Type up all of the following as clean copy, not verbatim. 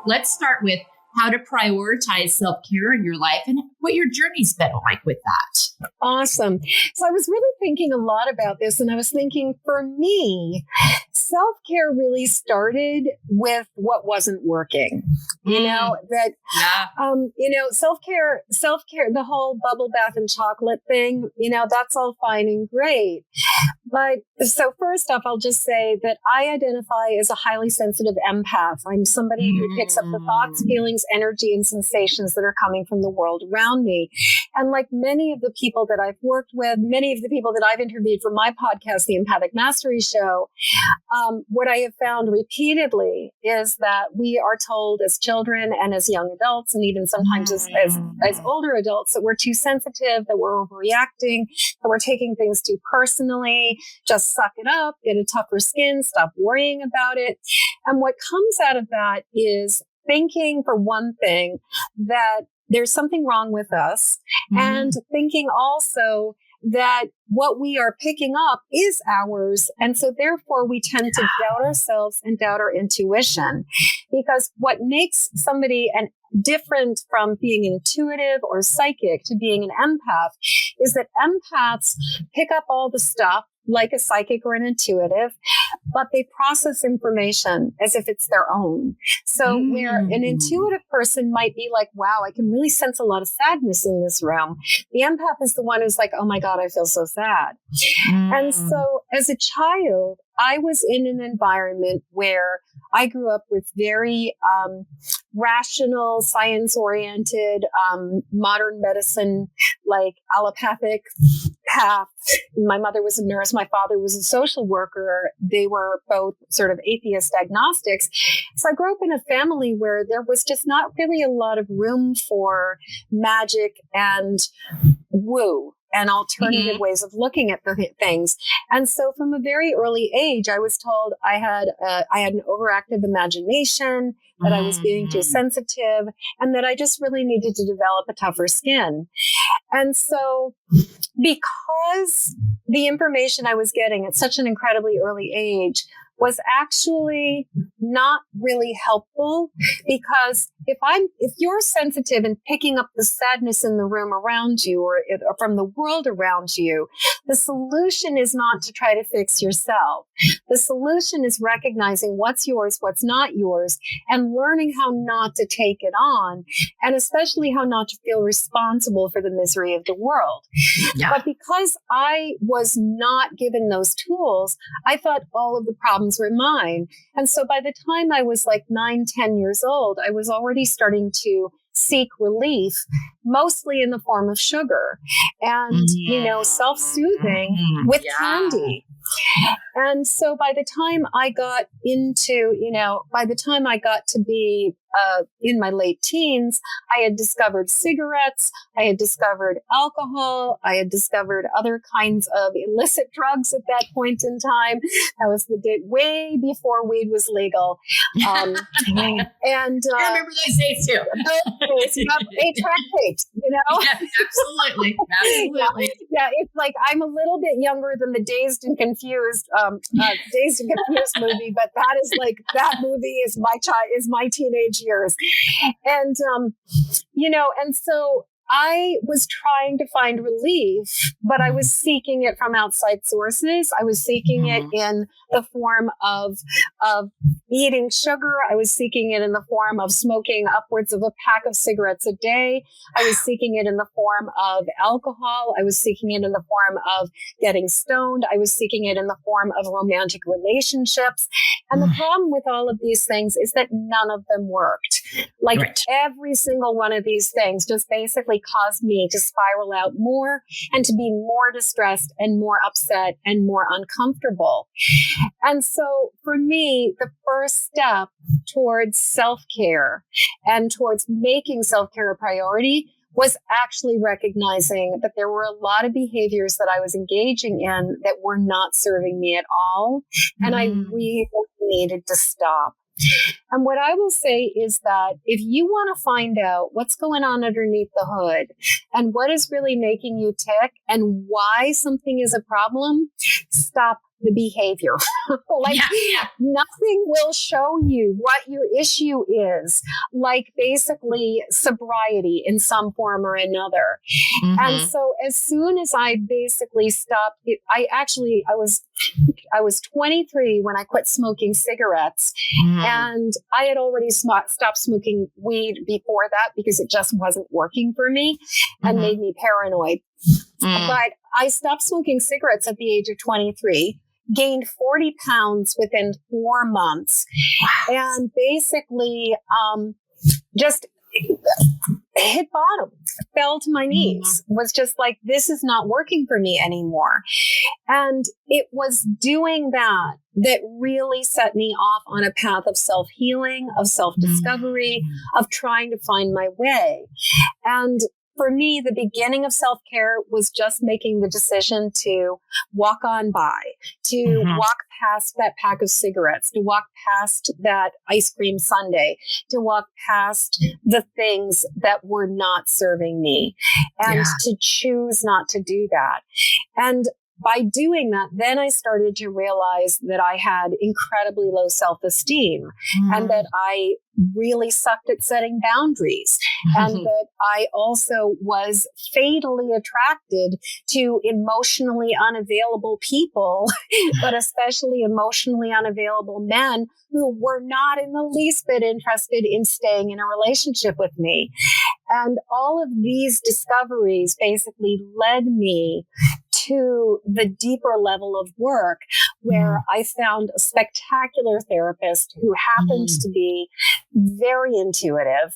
let's start with how to prioritize self-care in your life and what your journey's been like with that. Awesome. So I was really thinking a lot about this, and I was thinking, for me, self-care really started with what wasn't working. Self-care, the whole bubble bath and chocolate thing, that's all fine and great. But so first off, I'll just say that I identify as a highly sensitive empath. I'm somebody who picks up the thoughts, feelings, energy, and sensations that are coming from the world around me. And like many of the people that I've worked with, many of the people that I've interviewed for my podcast, The Empathic Mastery Show, what I have found repeatedly is that we are told as children and as young adults, and even sometimes as older adults, that we're too sensitive, that we're overreacting, that we're taking things too personally. Just suck it up, get a tougher skin, stop worrying about it. And what comes out of that is thinking, for one thing, that there's something wrong with us, and thinking also that what we are picking up is ours. And so therefore we tend to doubt ourselves and doubt our intuition, because what makes somebody different from being an intuitive or psychic to being an empath is that empaths pick up all the stuff like a psychic or an intuitive, but they process information as if it's their own. So where an intuitive person might be like, wow, I can really sense a lot of sadness in this room, the empath is the one who's like, oh my God, I feel so sad. And so as a child, I was in an environment where I grew up with very rational, science-oriented, modern medicine, like allopathic path. My mother was a nurse. My father was a social worker. They were both sort of atheist agnostics. So I grew up in a family where there was just not really a lot of room for magic and woo and alternative ways of looking at the things. And so from a very early age, I was told I had an overactive imagination, that I was being too sensitive, and that I just really needed to develop a tougher skin. And so because the information I was getting at such an incredibly early age was actually not really helpful, because if you're sensitive and picking up the sadness in the room around you or from the world around you, the solution is not to try to fix yourself. The solution is recognizing what's yours, what's not yours, and learning how not to take it on, and especially how not to feel responsible for the misery of the world. Yeah. But because I was not given those tools, I thought all of the problems were mine. And so by the time I was like 9, 10 years old, I was already starting to seek relief, mostly in the form of sugar and, self-soothing with candy. And so by the time I got to be in my late teens, I had discovered cigarettes, I had discovered alcohol, I had discovered other kinds of illicit drugs at that point in time. That was the day way before weed was legal. And I remember those days too. A track tape, Yeah, absolutely. Yeah, it's like I'm a little bit younger than the Dazed and Confused movie, but that movie is my teenage years. And, and so I was trying to find relief, but I was seeking it from outside sources. I was seeking it in the form of eating sugar. I was seeking it in the form of smoking upwards of a pack of cigarettes a day. I was seeking it in the form of alcohol. I was seeking it in the form of getting stoned. I was seeking it in the form of romantic relationships. And the problem with all of these things is that none of them worked. Every single one of these things just basically caused me to spiral out more and to be more distressed and more upset and more uncomfortable. And so for me, the first step towards self-care and towards making self-care a priority was actually recognizing that there were a lot of behaviors that I was engaging in that were not serving me at all. And I really needed to stop. And what I will say is that if you want to find out what's going on underneath the hood and what is really making you tick and why something is a problem, stop the behavior. Like nothing will show you what your issue is, like basically sobriety in some form or another. And so as soon as I basically stopped, I was 23 when I quit smoking cigarettes, and I had already stopped smoking weed before that because it just wasn't working for me and made me paranoid. But I stopped smoking cigarettes at the age of 23, gained 40 pounds within 4 months, and basically just hit bottom, fell to my knees, was just like, this is not working for me anymore. And it was doing that really set me off on a path of self-healing, of self-discovery, of trying to find my way. And for me, the beginning of self-care was just making the decision to walk on by, to walk past that pack of cigarettes, to walk past that ice cream sundae, to walk past the things that were not serving me, and to choose not to do that. And by doing that, then I started to realize that I had incredibly low self-esteem and that I really sucked at setting boundaries and that I also was fatally attracted to emotionally unavailable people, but especially emotionally unavailable men who were not in the least bit interested in staying in a relationship with me. And all of these discoveries basically led me to the deeper level of work where I found a spectacular therapist who happened to be very intuitive.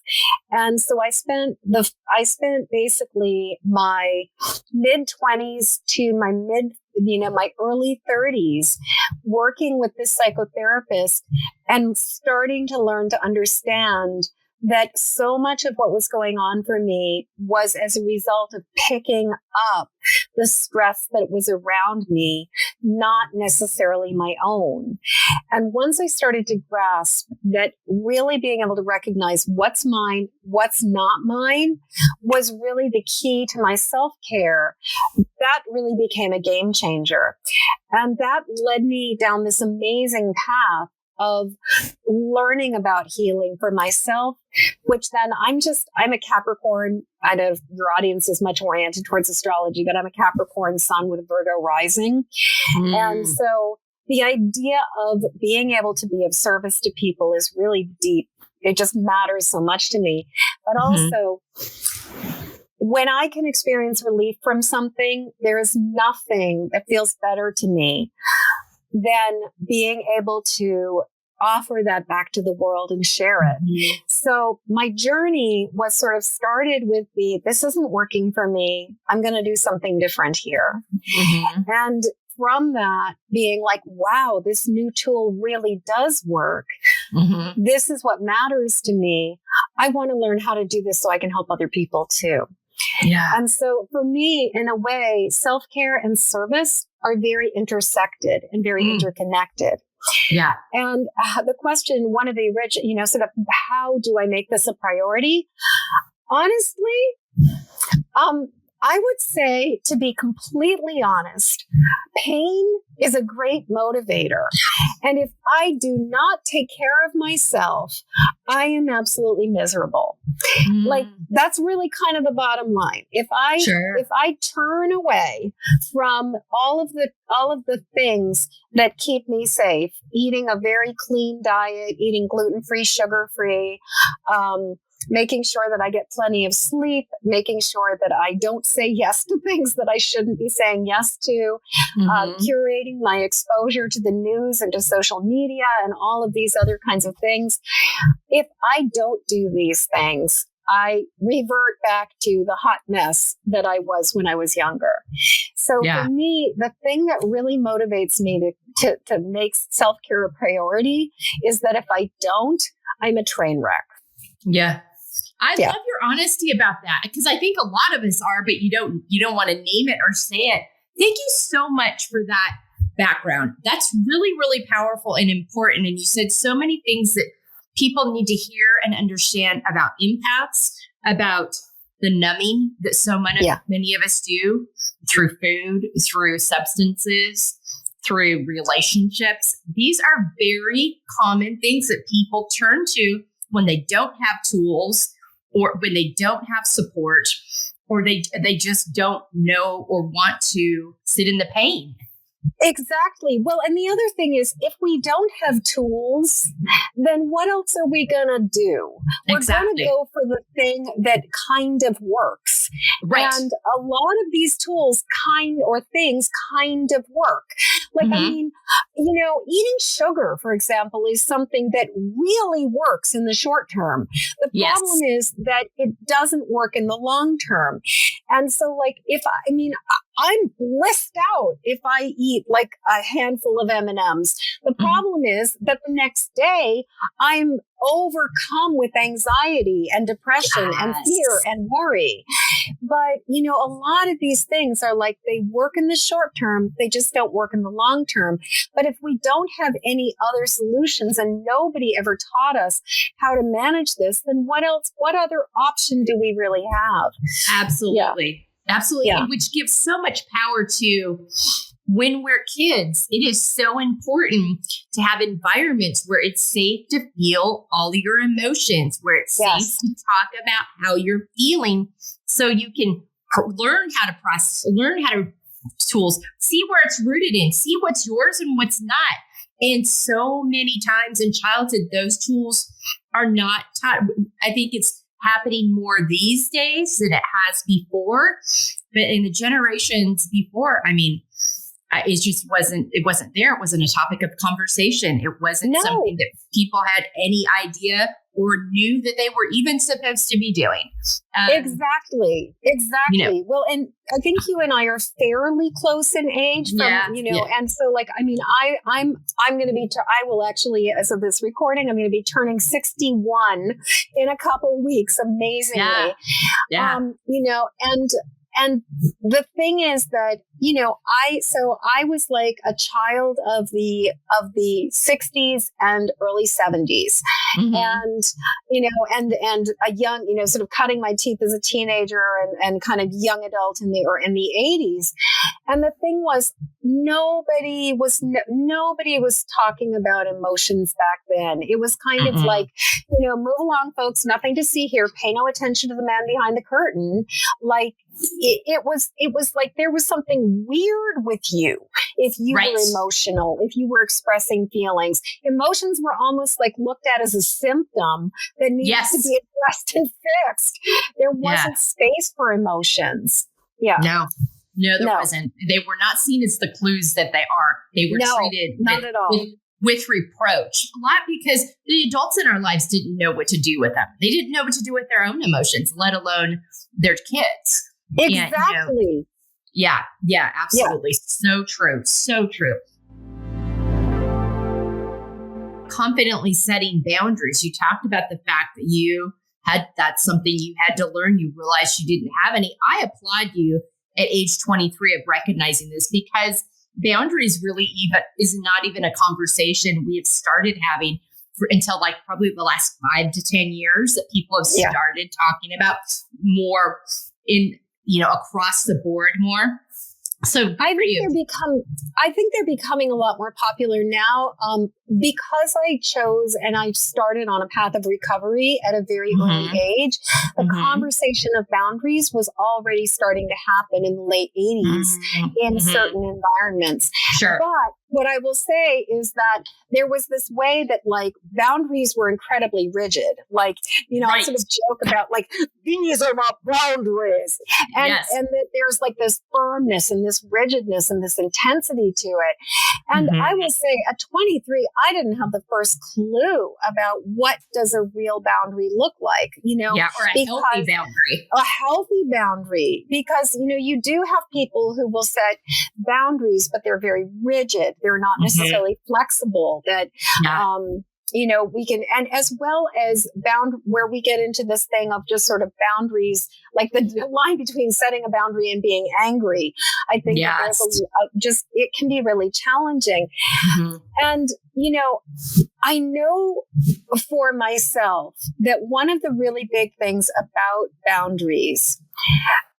And so I spent basically my mid-20s to my early 30s working with this psychotherapist and starting to learn to understand that so much of what was going on for me was as a result of picking up the stress that was around me, not necessarily my own. And once I started to grasp that really being able to recognize what's mine, what's not mine, was really the key to my self-care, that really became a game changer. And that led me down this amazing path of learning about healing for myself, which then I'm a Capricorn. I know your audience is much oriented towards astrology, but I'm a Capricorn Sun with a Virgo rising. And so the idea of being able to be of service to people is really deep. It just matters so much to me. But also, when I can experience relief from something, there is nothing that feels better to me than being able to offer that back to the world and share it. So my journey was sort of started with this isn't working for me. I'm going to do something different here. And from that being like, wow, this new tool really does work. This is what matters to me. I want to learn how to do this so I can help other people too. And so for me, in a way, self-care and service are very intersected and very interconnected. And the question, one of the original, sort of, how do I make this a priority? Honestly, I would say, to be completely honest, pain is a great motivator. And if I do not take care of myself, I am absolutely miserable. Like, that's really kind of the bottom line. If I turn away from all of the things that keep me safe, eating a very clean diet, eating gluten-free, sugar-free, making sure that I get plenty of sleep, making sure that I don't say yes to things that I shouldn't be saying yes to, curating my exposure to the news and to social media and all of these other kinds of things. If I don't do these things, I revert back to the hot mess that I was when I was younger. So for me, the thing that really motivates me to make self-care a priority is that if I don't, I'm a train wreck. I love your honesty about that, because I think a lot of us are, but you don't want to name it or say it. Thank you so much for that background. That's really, really powerful and important. And you said so many things that people need to hear and understand about empaths, about the numbing that so many of us do through food, through substances, through relationships. These are very common things that people turn to when they don't have tools or when they don't have support or they just don't know or want to sit in the pain. Exactly. Well, and the other thing is, if we don't have tools, then what else are we going to do? We're going to go for the thing that kind of works. Right. And a lot of these tools things kind of work. Like, I mean, eating sugar, for example, is something that really works in the short term. The problem is that it doesn't work in the long term. And so, like, I'm blissed out if I eat like a handful of M&Ms. The problem is that the next day I'm overcome with anxiety and depression and fear and worry. But, a lot of these things are like, they work in the short term. They just don't work in the long term. But if we don't have any other solutions and nobody ever taught us how to manage this, then what other option do we really have? Absolutely. Absolutely. Yeah. Which gives so much power to when we're kids. It is so important to have environments where it's safe to feel all your emotions, where it's safe to talk about how you're feeling so you can learn how to process, learn how to tools, see where it's rooted in, see what's yours and what's not. And so many times in childhood, those tools are not taught. I think it's happening more these days than it has before, but in the generations before, it just wasn't there. It wasn't a topic of conversation. It wasn't something that people had any idea or knew that they were even supposed to be doing. Exactly. Well, and I think you and I are fairly close in age and so like, I'm going to be, I will actually, as of this recording, I'm going to be turning 61 in a couple weeks, amazingly. And the thing is that, I was like a child of the 60s and early 70s and a young, sort of cutting my teeth as a teenager and kind of young adult in the 80s. And the thing was, nobody was talking about emotions back then. It was kind of like, move along, folks, nothing to see here. Pay no attention to the man behind the curtain. Like, it was like there was something weird with you if you were emotional, if you were expressing feelings. Emotions were almost like looked at as a symptom that needed to be addressed and fixed. There wasn't space for emotions. Yeah. No, there wasn't. They were not seen as the clues that they are. They were treated not at all. With reproach, a lot because the adults in our lives didn't know what to do with them. They didn't know what to do with their own emotions, let alone their kids. Exactly. Yeah, absolutely. Yeah. So true. Confidently setting boundaries. You talked about the fact that that's something you had to learn. You realized you didn't have any. I applaud you at age 23 of recognizing this, because boundaries really is not even a conversation we have started having until like probably the last 5 to 10 years that people have started talking about more in, across the board more. So I think they're becoming a lot more popular now because I chose and I started on a path of recovery at a very early age. The conversation of boundaries was already starting to happen in the late 80s in certain environments. Sure. But what I will say is that there was this way that like boundaries were incredibly rigid. Like, I sort of joke about like, these are my boundaries. And that there's like this firmness and this rigidness and this intensity to it. And I will say at 23, I didn't have the first clue about what does a real boundary look like, or a healthy boundary. A healthy boundary, because, you do have people who will set boundaries, but they're very rigid. They're not necessarily flexible. That, we can, and as well as where we get into this thing of just sort of boundaries, like the line between setting a boundary and being angry. I think that there's it can be really challenging. And, I know for myself that one of the really big things about boundaries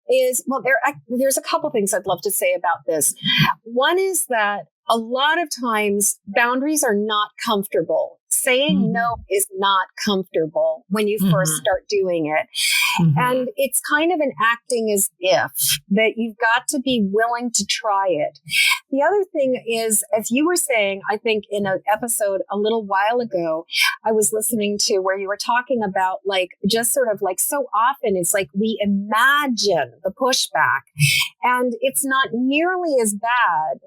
is, there's a couple things I'd love to say about this. One is that a lot of times boundaries are not comfortable. Saying no is not comfortable when you first start doing it. And it's kind of an acting as if that you've got to be willing to try it. The other thing is, as you were saying, I think in an episode a little while ago, I was listening to where you were talking about like, just sort of like so often it's like we imagine the pushback and it's not nearly as bad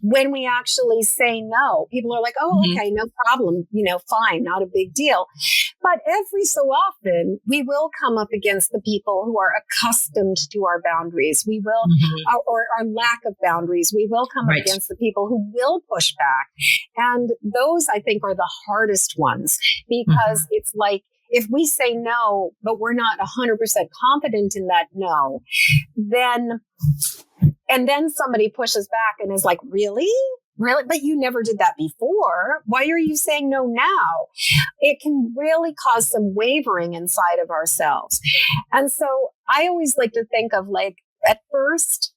when we actually say no. People are like, oh, okay, no problem. Fine, not a big deal. But every so often, we will come up against the people who are accustomed to our boundaries. We will, or our lack of boundaries. We will come up against the people who will push back. And those, I think, are the hardest ones because it's like, if we say no, but we're not 100% confident in that no, and then somebody pushes back and is like, really? Really? But you never did that before. Why are you saying no now? It can really cause some wavering inside of ourselves. And so I always like to think of like, at first,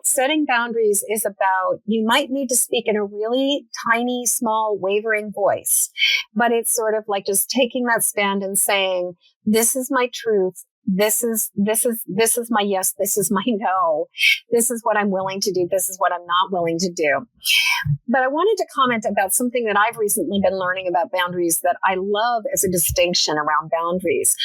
setting boundaries is about, you might need to speak in a really tiny, small, wavering voice, but it's sort of like just taking that stand and saying, this is my truth. This is my yes. This is my no. This is what I'm willing to do. This is what I'm not willing to do. But I wanted to comment about something that I've recently been learning about boundaries that I love as a distinction around boundaries.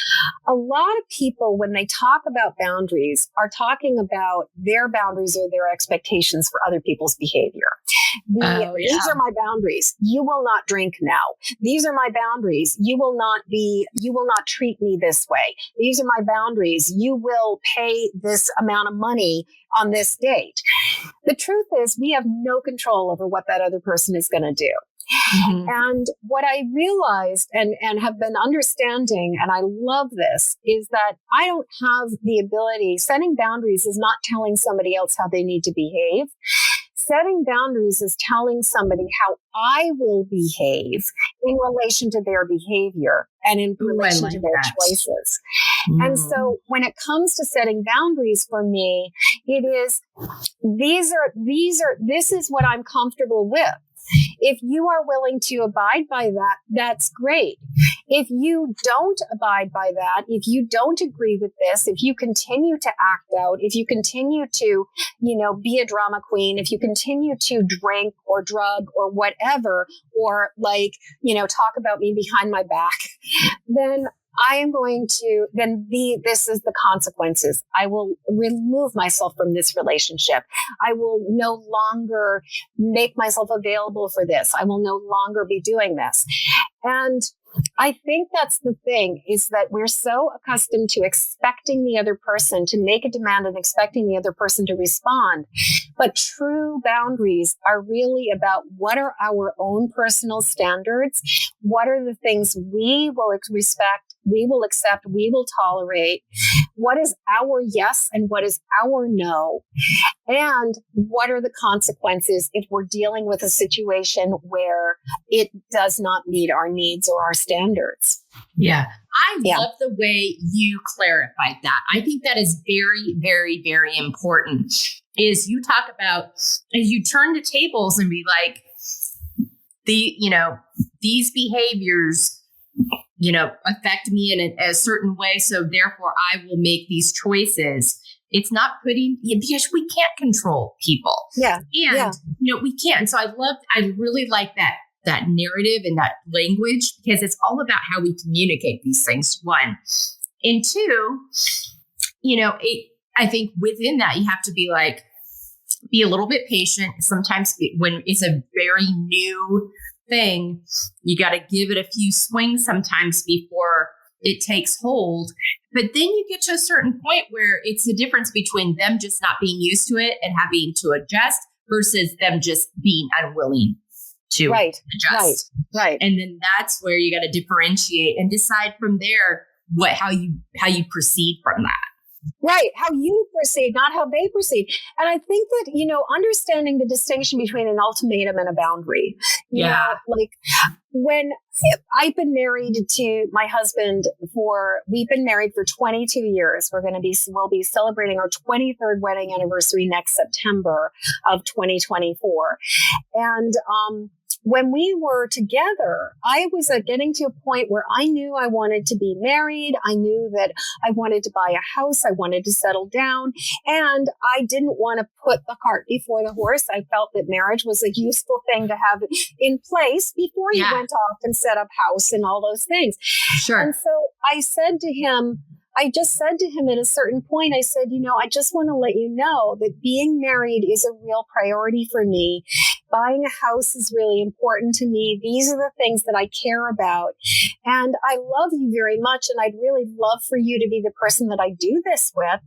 A lot of people, when they talk about boundaries, are talking about their boundaries or their expectations for other people's behavior. These are my boundaries. You will not drink now. These are my boundaries. You will not treat me this way. These are my boundaries. You will pay this amount of money on this date. The truth is we have no control over what that other person is going to do. And what I realized and have been understanding, and I love this, is that I don't have the ability. Setting boundaries is not telling somebody else how they need to behave. Setting boundaries is telling somebody how I will behave in relation to their behavior and in relation to their choices. And so when it comes to setting boundaries for me, it is, this is what I'm comfortable with. If you are willing to abide by that, that's great. If you don't abide by that, if you don't agree with this, if you continue to act out, if you continue to, be a drama queen, if you continue to drink or drug or whatever, or talk about me behind my back, then I am going to, this is the consequences. I will remove myself from this relationship. I will no longer make myself available for this. I will no longer be doing this. And I think that's the thing, is that we're so accustomed to expecting the other person to make a demand and expecting the other person to respond. But true boundaries are really about what are our own personal standards? What are the things we will respect, we will accept, we will tolerate? What is our yes and what is our no? And what are the consequences if we're dealing with a situation where it does not meet our needs or our standards? Yeah. I love the way you clarified that. I think that is very, very, very important. Is you talk about, as you turn the tables and be like, these behaviors, affect me in a certain way. So therefore I will make these choices. It's not because we can't control people. Yeah. And, we can't. And so I really like that narrative and that language, because it's all about how we communicate these things, one. And two, I think within that, you have to be a little bit patient. Sometimes when it's a very new thing, you got to give it a few swings sometimes before it takes hold. But then you get to a certain point where it's the difference between them just not being used to it and having to adjust versus them just being unwilling to adjust. Right. And then that's where you got to differentiate and decide from there how you proceed from that. Right. How you proceed, not how they proceed. And I think that, understanding the distinction between an ultimatum and a boundary, when I've been married to my husband we've been married for 22 years. We'll be celebrating our 23rd wedding anniversary next September of 2024. And, when we were together, I was getting to a point where I knew I wanted to be married. I knew that I wanted to buy a house. I wanted to settle down. And I didn't want to put the cart before the horse. I felt that marriage was a useful thing to have in place before you went off and set up house and all those things. Sure. And so I just said to him at a certain point, I said, I just want to let you know that being married is a real priority for me. Buying a house is really important to me. These are the things that I care about. And I love you very much. And I'd really love for you to be the person that I do this with.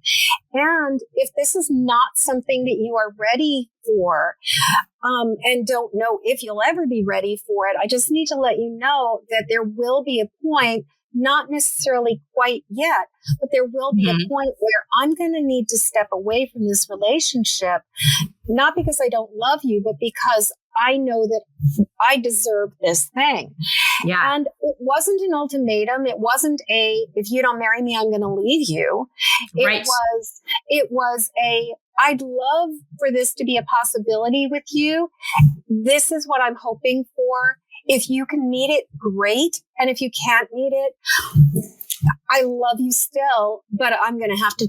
And if this is not something that you are ready for, and don't know if you'll ever be ready for it, I just need to let you know that there will be a point, not necessarily quite yet, but there will be a point where I'm going to need to step away from this relationship, not because I don't love you, but because I know that I deserve this thing. Yeah. And it wasn't an ultimatum. It wasn't if you don't marry me, I'm going to leave you. It was I'd love for this to be a possibility with you. This is what I'm hoping for. If you can meet it, great. And if you can't meet it, I love you still, but I'm going to have to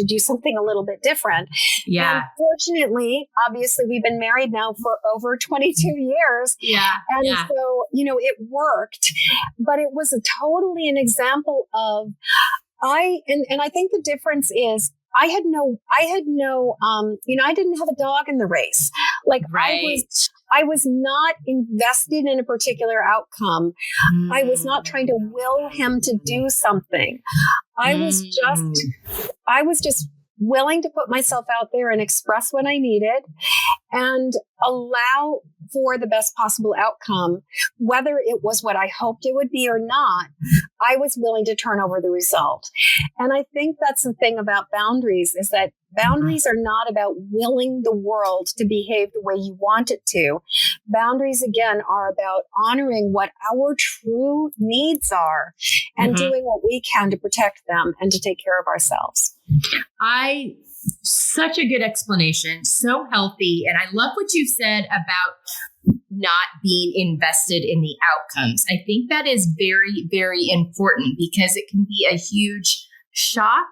do something a little bit different. Yeah. And fortunately, obviously we've been married now for over 22 years. Yeah. And so, it worked, but it was totally an example of I think the difference is I didn't have a dog in the race. Like I was not invested in a particular outcome. I was not trying to will him to do something. I was just willing to put myself out there and express what I needed and allow for the best possible outcome. Whether it was what I hoped it would be or not, I was willing to turn over the result. And I think that's the thing about boundaries, is that boundaries are not about willing the world to behave the way you want it to. Boundaries, again, are about honoring what our true needs are and doing what we can to protect them and to take care of ourselves. Such a good explanation, so healthy. And I love what you said about not being invested in the outcomes. I think that is very, very important because it can be a huge shock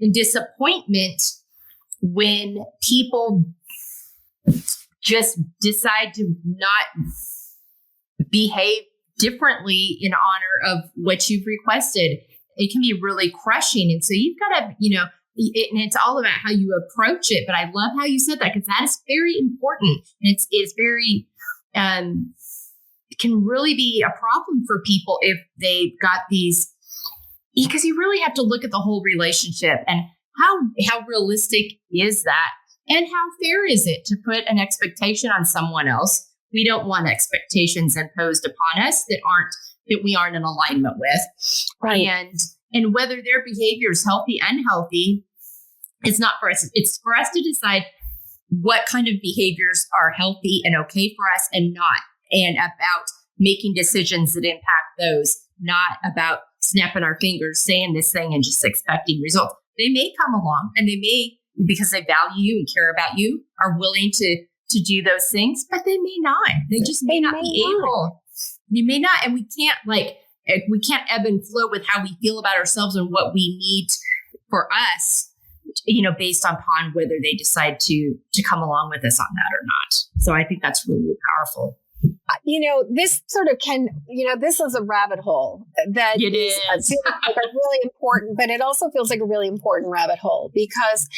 and disappointment when people just decide to not behave differently in honor of what you've requested. It can be really crushing. And so you've got to, and it's all about how you approach it. But I love how you said that, because that is very important. And it's very, it can really be a problem for people if they've got these, because you really have to look at the whole relationship and how realistic is that? And how fair is it to put an expectation on someone else? We don't want expectations imposed upon us that we aren't in alignment with. Right. And whether their behavior is healthy, unhealthy, it's not for us. It's for us to decide what kind of behaviors are healthy and okay for us and not, and about making decisions that impact those, not about snapping our fingers, saying this thing and just expecting results. They may come along and they may, because they value you and care about you, are willing to do those things, but they may not. They just may not be able. You may not. And we can't ebb and flow with how we feel about ourselves and what we need for us, based upon whether they decide to come along with us on that or not. So I think that's really powerful. This sort of this is a rabbit hole that feels like a really important, but it also feels like a really important rabbit hole, because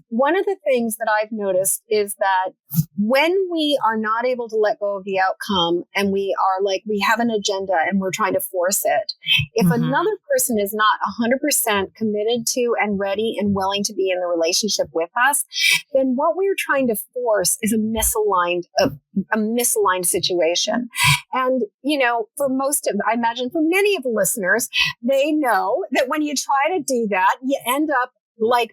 one of the things that I've noticed is that when we are not able to let go of the outcome and we have an agenda and we're trying to force it, if another person is not 100% committed to and ready and willing to be in the relationship with us, then what we're trying to force is a misaligned situation. And, I imagine for many of the listeners, they know that when you try to do that, you end up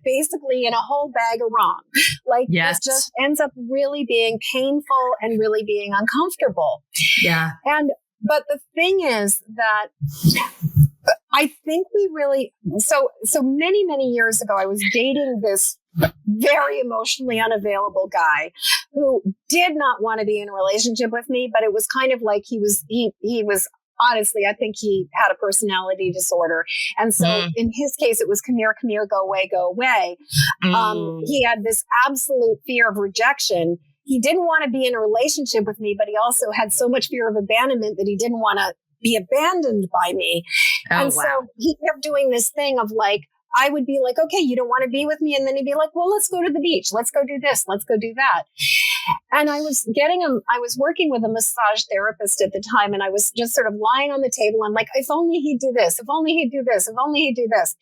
basically in a whole bag of wrong. It just ends up really being painful and really being uncomfortable. Yeah. And but the thing is that I think we really, so many, many years ago, I was dating this very emotionally unavailable guy who did not want to be in a relationship with me, but it was kind of like he was honestly, I think he had a personality disorder. And so in his case, it was come here, go away, go away. He had this absolute fear of rejection. He didn't want to be in a relationship with me, but he also had so much fear of abandonment that he didn't want to be abandoned by me. So he kept doing this thing of like, I would be like, okay, you don't want to be with me. And then he'd be like, well, let's go to the beach. Let's go do this. Let's go do that. And I was working with a massage therapist at the time. And I was just sort of lying on the table. I'm like, if only he'd do this, if only he'd do this, if only he'd do this.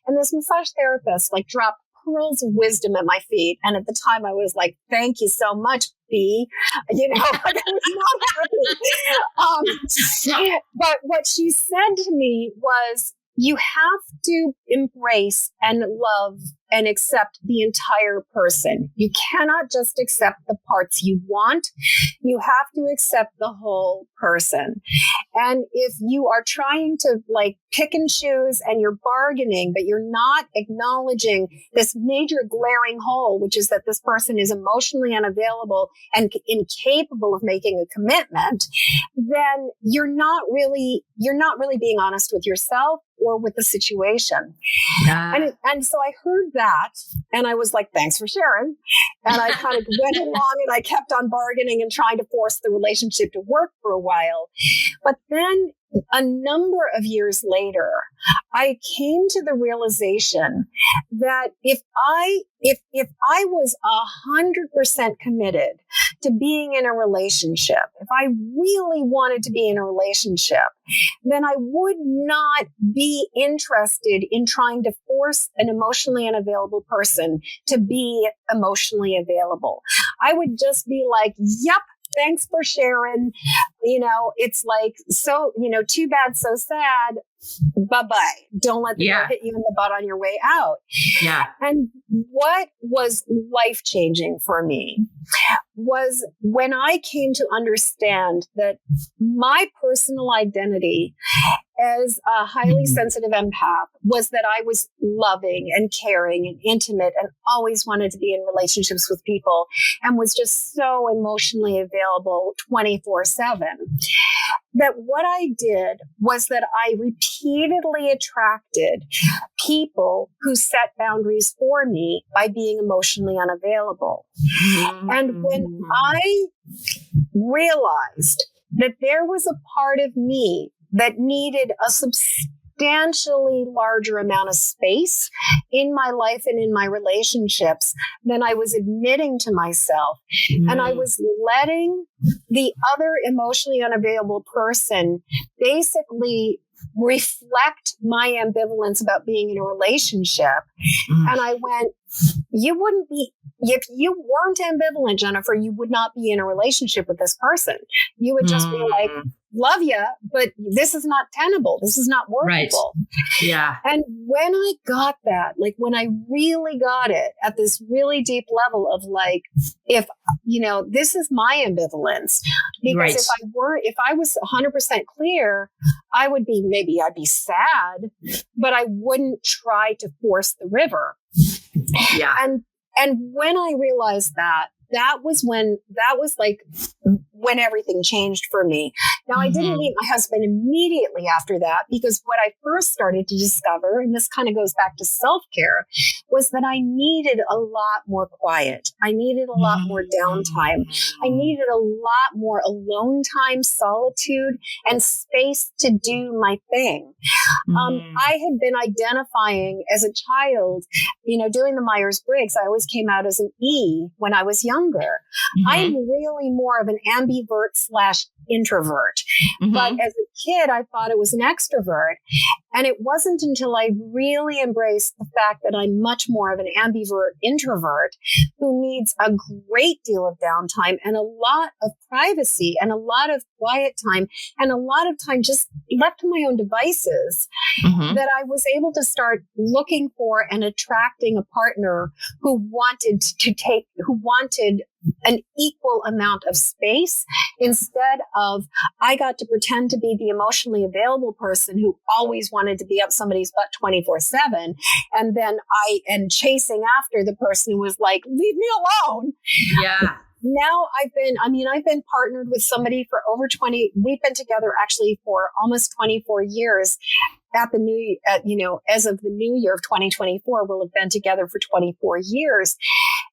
And this massage therapist like dropped pearls of wisdom at my feet. And at the time I was like, thank you so much, B. You know, I was not happy. But what she said to me was, you have to embrace and love and accept the entire person. You cannot just accept the parts you want. You have to accept the whole person. And if you are trying to like pick and choose and you're bargaining, but you're not acknowledging this major glaring hole, which is that this person is emotionally unavailable and incapable of making a commitment, then you're not really being honest with yourself or with the situation. And so I heard that and I was like, thanks for sharing. And I kind of went along and I kept on bargaining and trying to force the relationship to work for a while. But then a number of years later, I came to the realization that if I was 100% committed to being in a relationship, if I really wanted to be in a relationship, then I would not be interested in trying to force an emotionally unavailable person to be emotionally available. I would just be like, yep. Thanks for sharing. You know, it's like, so, you know, too bad, so sad. Bye-bye. Don't let the door hit you in the butt on your way out. Yeah. And what was life-changing for me was when I came to understand that my personal identity as a highly sensitive empath was that I was loving and caring and intimate and always wanted to be in relationships with people and was just so emotionally available 24/7. That what I did was that I repeatedly attracted people who set boundaries for me by being emotionally unavailable. And when I realized that there was a part of me that needed a substantially larger amount of space in my life and in my relationships than I was admitting to myself. And I was letting the other emotionally unavailable person basically reflect my ambivalence about being in a relationship. And I went, you wouldn't be, if you weren't ambivalent, Jennifer, you would not be in a relationship with this person. You would just be like, love you, but this is not tenable. This is not workable. Right. Yeah. And when I got that, like when I really got it at this really deep level of like, if, you know, this is my ambivalence, because if I was 100% clear, I would be, maybe I'd be sad, but I wouldn't try to force the river. Yeah. And when I realized that was when everything changed for me. Now, I didn't meet my husband immediately after that, because what I first started to discover, and this kind of goes back to self-care, was that I needed a lot more quiet. I needed a lot more downtime. I needed a lot more alone time, solitude, and space to do my thing. I had been identifying as a child, you know, doing the Myers-Briggs. I always came out as an E when I was younger. I'm really more of an ambivert/introvert. But as a kid, I thought it was an extrovert. And it wasn't until I really embraced the fact that I'm much more of an ambivert introvert who needs a great deal of downtime and a lot of privacy and a lot of quiet time and a lot of time just left to my own devices, that I was able to start looking for and attracting a partner who wanted an equal amount of space instead of I got to pretend to be the emotionally available person who always wanted to be up somebody's butt 24/7. And then chasing after the person who was like, leave me alone. Yeah. Now I've been partnered with somebody for over 20. We've been together actually for almost 24 years. As of the new year of 2024, we'll have been together for 24 years.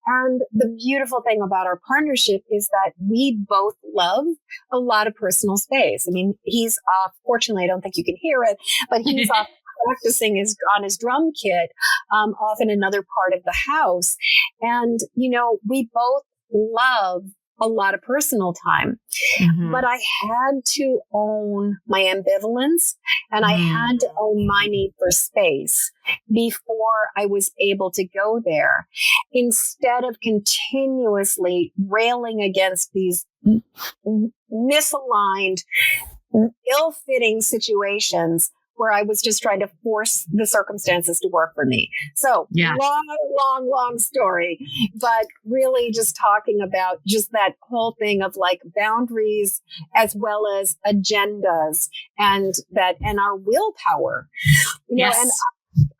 And the beautiful thing about our partnership is that we both love a lot of personal space. I mean, he's off, fortunately, I don't think you can hear it, but he's off practicing on his drum kit, off in another part of the house. And, we both love a lot of personal time, but I had to own my ambivalence and I had to own my need for space before I was able to go there, instead of continuously railing against these misaligned, ill-fitting situations where I was just trying to force the circumstances to work for me. So long story, but really just talking about just that whole thing of like boundaries as well as agendas and our willpower, and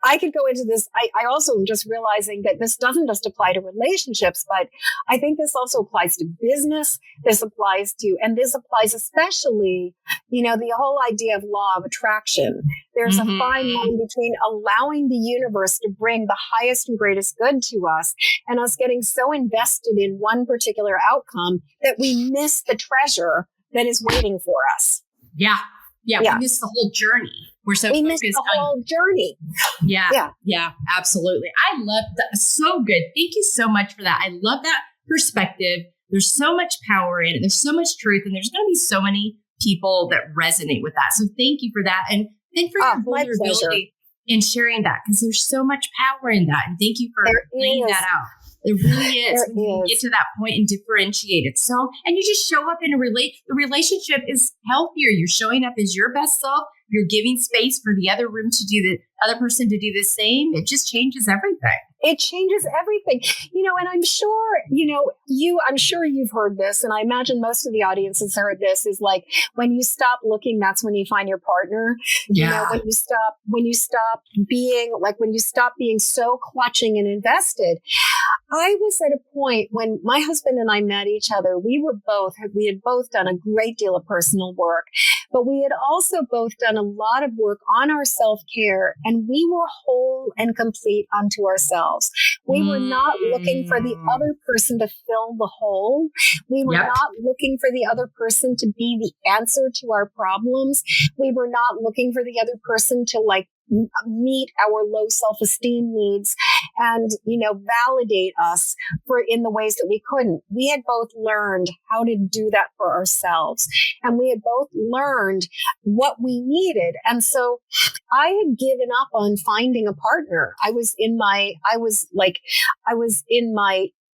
I could go into this. I also am just realizing that this doesn't just apply to relationships, but I think this also applies to business. This applies especially, the whole idea of law of attraction. There's a fine line between allowing the universe to bring the highest and greatest good to us and us getting so invested in one particular outcome that we miss the treasure that is waiting for us. Yeah. We miss the whole journey. We're so we focused missed the on whole journey. Yeah, absolutely. I love that. So good. Thank you so much for that. I love that perspective. There's so much power in it. There's so much truth, and there's going to be so many people that resonate with that. So thank you for that. And for your vulnerability in sharing that, because there's so much power in that. And thank you for laying that out. It really is. You get to that point and differentiate it. So, and you just show up in the relationship is healthier. You're showing up as your best self. You're giving space for the other other person to do the same. It just changes everything. It changes everything, and I'm sure, I'm sure you've heard this, and I imagine most of the audience has heard this, is like, when you stop looking, that's when you find your partner. Yeah. When you stop being so clutching and invested. I was at a point when my husband and I met each other. We had both done a great deal of personal work, but we had also both done a lot of work on our self-care, and we were whole and complete unto ourselves. We were not looking for the other person to fill the hole. We were not looking for the other person to be the answer to our problems. We were not looking for the other person to meet our low self-esteem needs and, validate us in the ways that we couldn't. We had both learned how to do that for ourselves, and we had both learned what we needed. And so I had given up on finding a partner. I was in my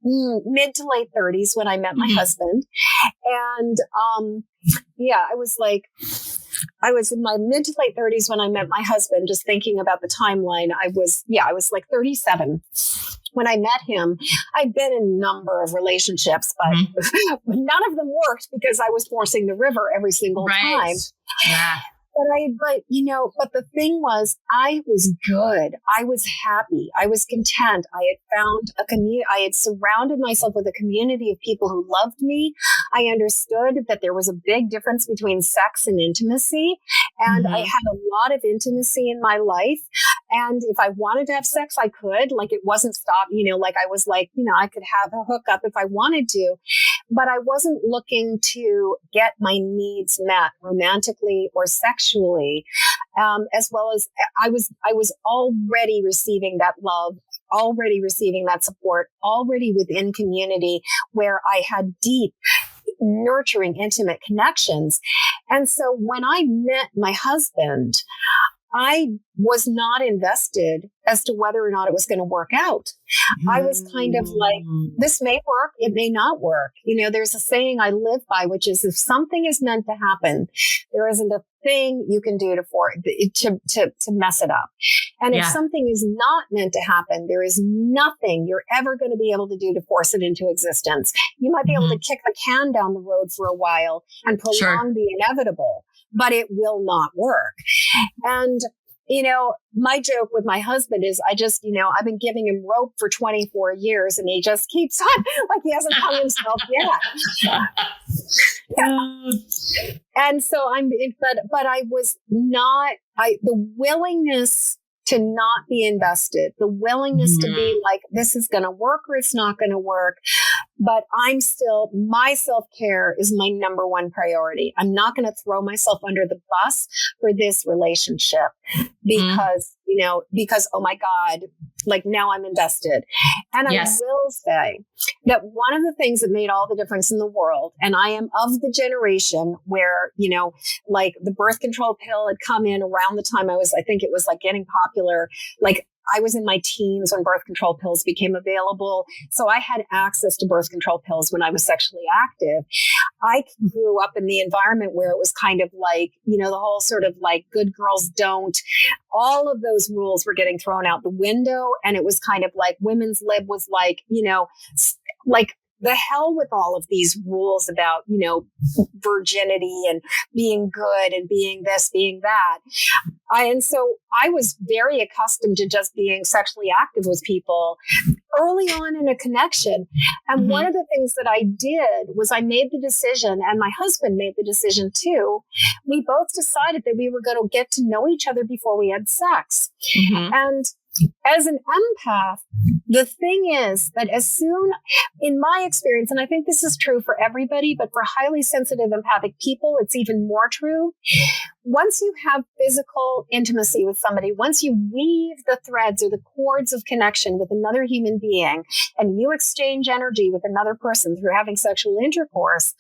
mid to late 30s when I met my husband. And, I was in my mid to late 30s when I met my husband. Just thinking about the timeline, I was like 37 when I met him. I'd been in a number of relationships, but none of them worked because I was forcing the river every single time. Yeah. But the thing was, I was good. I was happy. I was content. I had found a community. I had surrounded myself with a community of people who loved me. I understood that there was a big difference between sex and intimacy. And I had a lot of intimacy in my life. And if I wanted to have sex, I could. It wasn't stopped, I could have a hookup if I wanted to. But I wasn't looking to get my needs met romantically or sexually, as well as I was already receiving that love, already receiving that support, already within community where I had deep, nurturing, intimate connections. And so when I met my husband, I was not invested as to whether or not it was going to work out. I was kind of like, this may work, it may not work. There's a saying I live by, which is if something is meant to happen, there isn't a thing you can do to mess it up. And if something is not meant to happen, there is nothing you're ever going to be able to do to force it into existence. You might be able to kick the can down the road for a while and prolong the inevitable, but it will not work. And my joke with my husband is I've been giving him rope for 24 years and he just keeps on like he hasn't hung himself yet. And so but I was not, the willingness to not be invested, the willingness to be like, this is going to work or it's not going to work. But my self-care is my number one priority. I'm not going to throw myself under the bus for this relationship because, oh my God, like now I'm invested. And I will say that one of the things that made all the difference in the world, and I am of the generation where, like the birth control pill had come in around the time I think it was like getting popular, like I was in my teens when birth control pills became available. So I had access to birth control pills when I was sexually active. I grew up in the environment where it was kind of like, the whole sort of like good girls don't, all of those rules were getting thrown out the window. And it was kind of like women's lib was like, like the hell with all of these rules about, virginity and being good and being this, being that. And so I was very accustomed to just being sexually active with people early on in a connection. And one of the things that I did was I made the decision, and my husband made the decision too. We both decided that we were going to get to know each other before we had sex. And as an empath, the thing is that as soon, in my experience, and I think this is true for everybody, but for highly sensitive empathic people, it's even more true. Once you have physical intimacy with somebody, once you weave the threads or the cords of connection with another human being, and you exchange energy with another person through having sexual intercourse,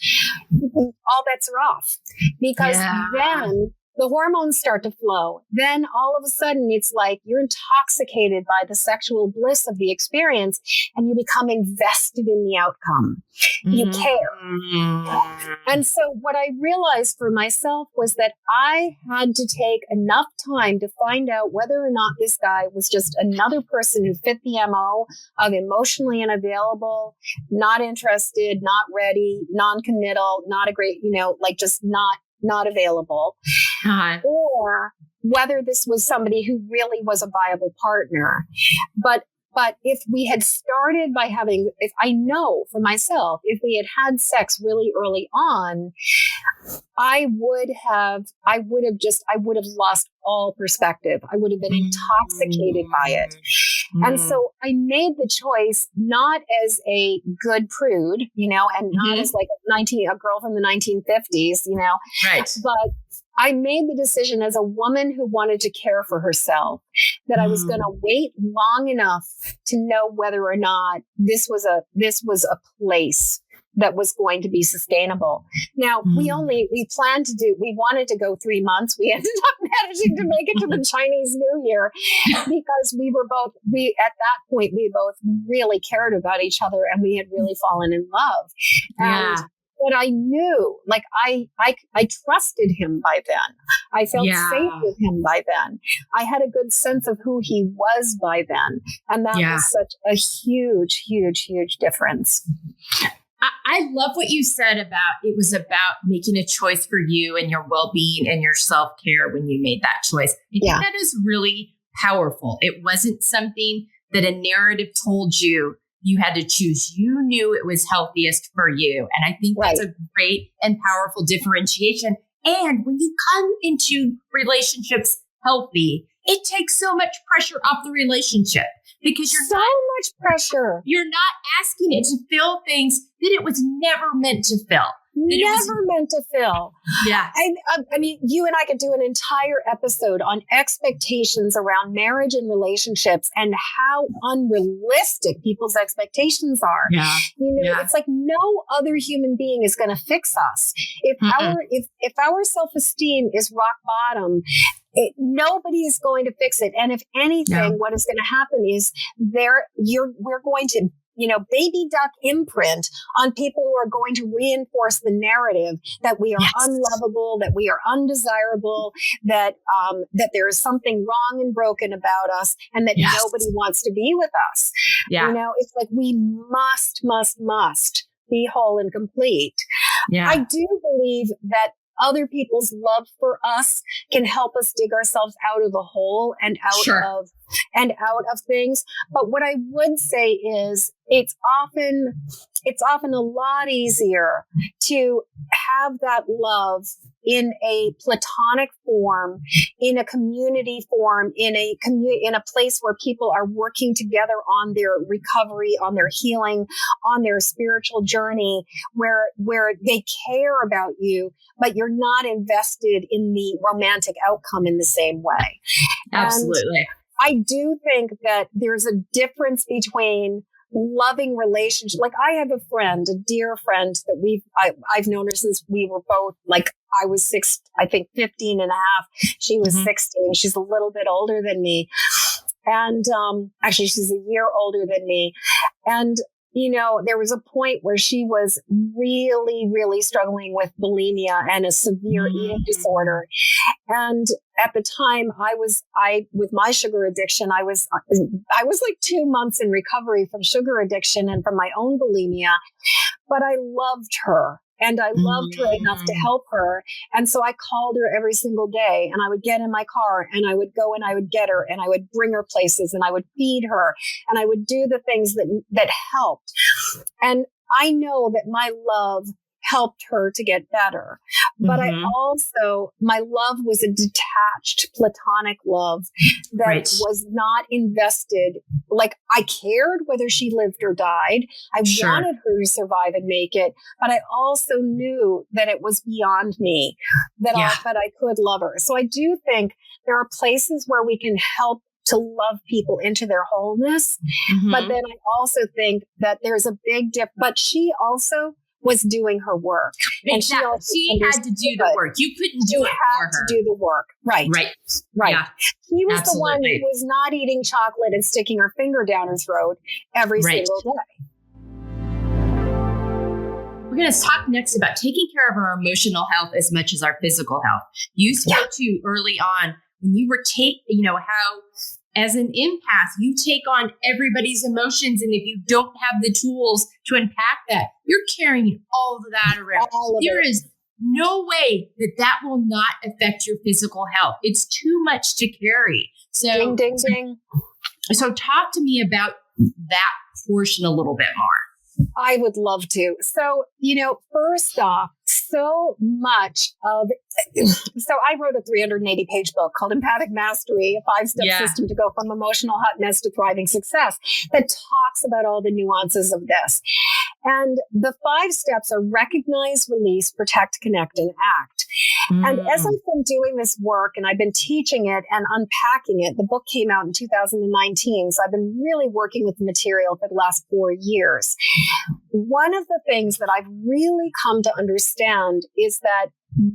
all bets are off. Because then the hormones start to flow. Then all of a sudden, it's like you're intoxicated by the sexual bliss of the experience and you become invested in the outcome. You care. And so what I realized for myself was that I had to take enough time to find out whether or not this guy was just another person who fit the MO of emotionally unavailable, not interested, not ready, non-committal, not a great, like just not available, or whether this was somebody who really was a viable partner. But if we had started by if I know for myself, if we had sex really early on, I would have lost all perspective. I would have been intoxicated by it. And so I made the choice not as a good prude, and not as like a girl from the 1950s, right. But I made the decision as a woman who wanted to care for herself that I was going to wait long enough to know whether or not this was a place that was going to be sustainable. Now, we wanted to go 3 months. We ended up managing to make it to the Chinese New Year because at that point, we both really cared about each other and we had really fallen in love. But I knew, like, I trusted him by then. I felt safe with him by then. I had a good sense of who he was by then. And that was such a huge, huge, huge difference. I love what you said about it was about making a choice for you and your well-being and your self-care when you made that choice. I think that is really powerful. It wasn't something that a narrative told you had to choose. You knew it was healthiest for you. And I think that's a great and powerful differentiation. And when you come into relationships healthy, it takes so much pressure off the relationship because much pressure. You're not asking it to fill things that it was never meant to fill. Meant to fill. Yeah. I mean, you and I could do an entire episode on expectations around marriage and relationships and how unrealistic people's expectations are. Yeah. It's like no other human being is going to fix us. If our self-esteem is rock bottom, nobody is going to fix it. And if anything, what is going to happen is we're going to, baby duck imprint on people who are going to reinforce the narrative that we are unlovable, that we are undesirable, that there is something wrong and broken about us, and that nobody wants to be with us. It's like we must be whole and complete. I do believe that other people's love for us can help us dig ourselves out of a hole and out of things. But what I would say is it's often a lot easier to have that love in a platonic form, in a community form, in a place where people are working together on their recovery, on their healing, on their spiritual journey, where they care about you, but you're not invested in the romantic outcome in the same way. Absolutely. And I do think that there's a difference between loving relationship. Like I have a friend, a dear friend that I've known her since we were both I was 15 and a half. She was 16. She's a little bit older than me. And, actually she's a year older than me. And, there was a point where she was really, really struggling with bulimia and a severe eating disorder. And at the time with my sugar addiction, I was like 2 months in recovery from sugar addiction and from my own bulimia, but I loved her. And I loved her enough to help her. And so I called her every single day, and I would get in my car and I would go and I would get her and I would bring her places and I would feed her and I would do the things that helped. And I know that my love helped her to get better. But my love was a detached platonic love that was not invested. Like I cared whether she lived or died. I wanted her to survive and make it, but I also knew that it was beyond me, that I could love her. So I do think there are places where we can help to love people into their wholeness. But then I also think that there's a big difference. But she also was doing her work. And she had to do the work. You couldn't do it for her. To do the work. Right. Yeah. She was the one who was not eating chocolate and sticking her finger down her throat every single day. We're going to talk next about taking care of our emotional health as much as our physical health. You spoke to early on when you were how as an empath, you take on everybody's emotions. And if you don't have the tools to unpack that, you're carrying all of that around. There is no way that will not affect your physical health. It's too much to carry. So, ding, ding, ding. So talk to me about that portion a little bit more. I would love to. So, first off, so I wrote a 380-page book called Empathic Mastery, a 5-step system to go from emotional hot mess to thriving success that talks about all the nuances of this. And the 5 steps are recognize, release, protect, connect, and act. And as I've been doing this work and I've been teaching it and unpacking it, the book came out in 2019. So I've been really working with the material for the last 4 years. One of the things that I've really come to understand is that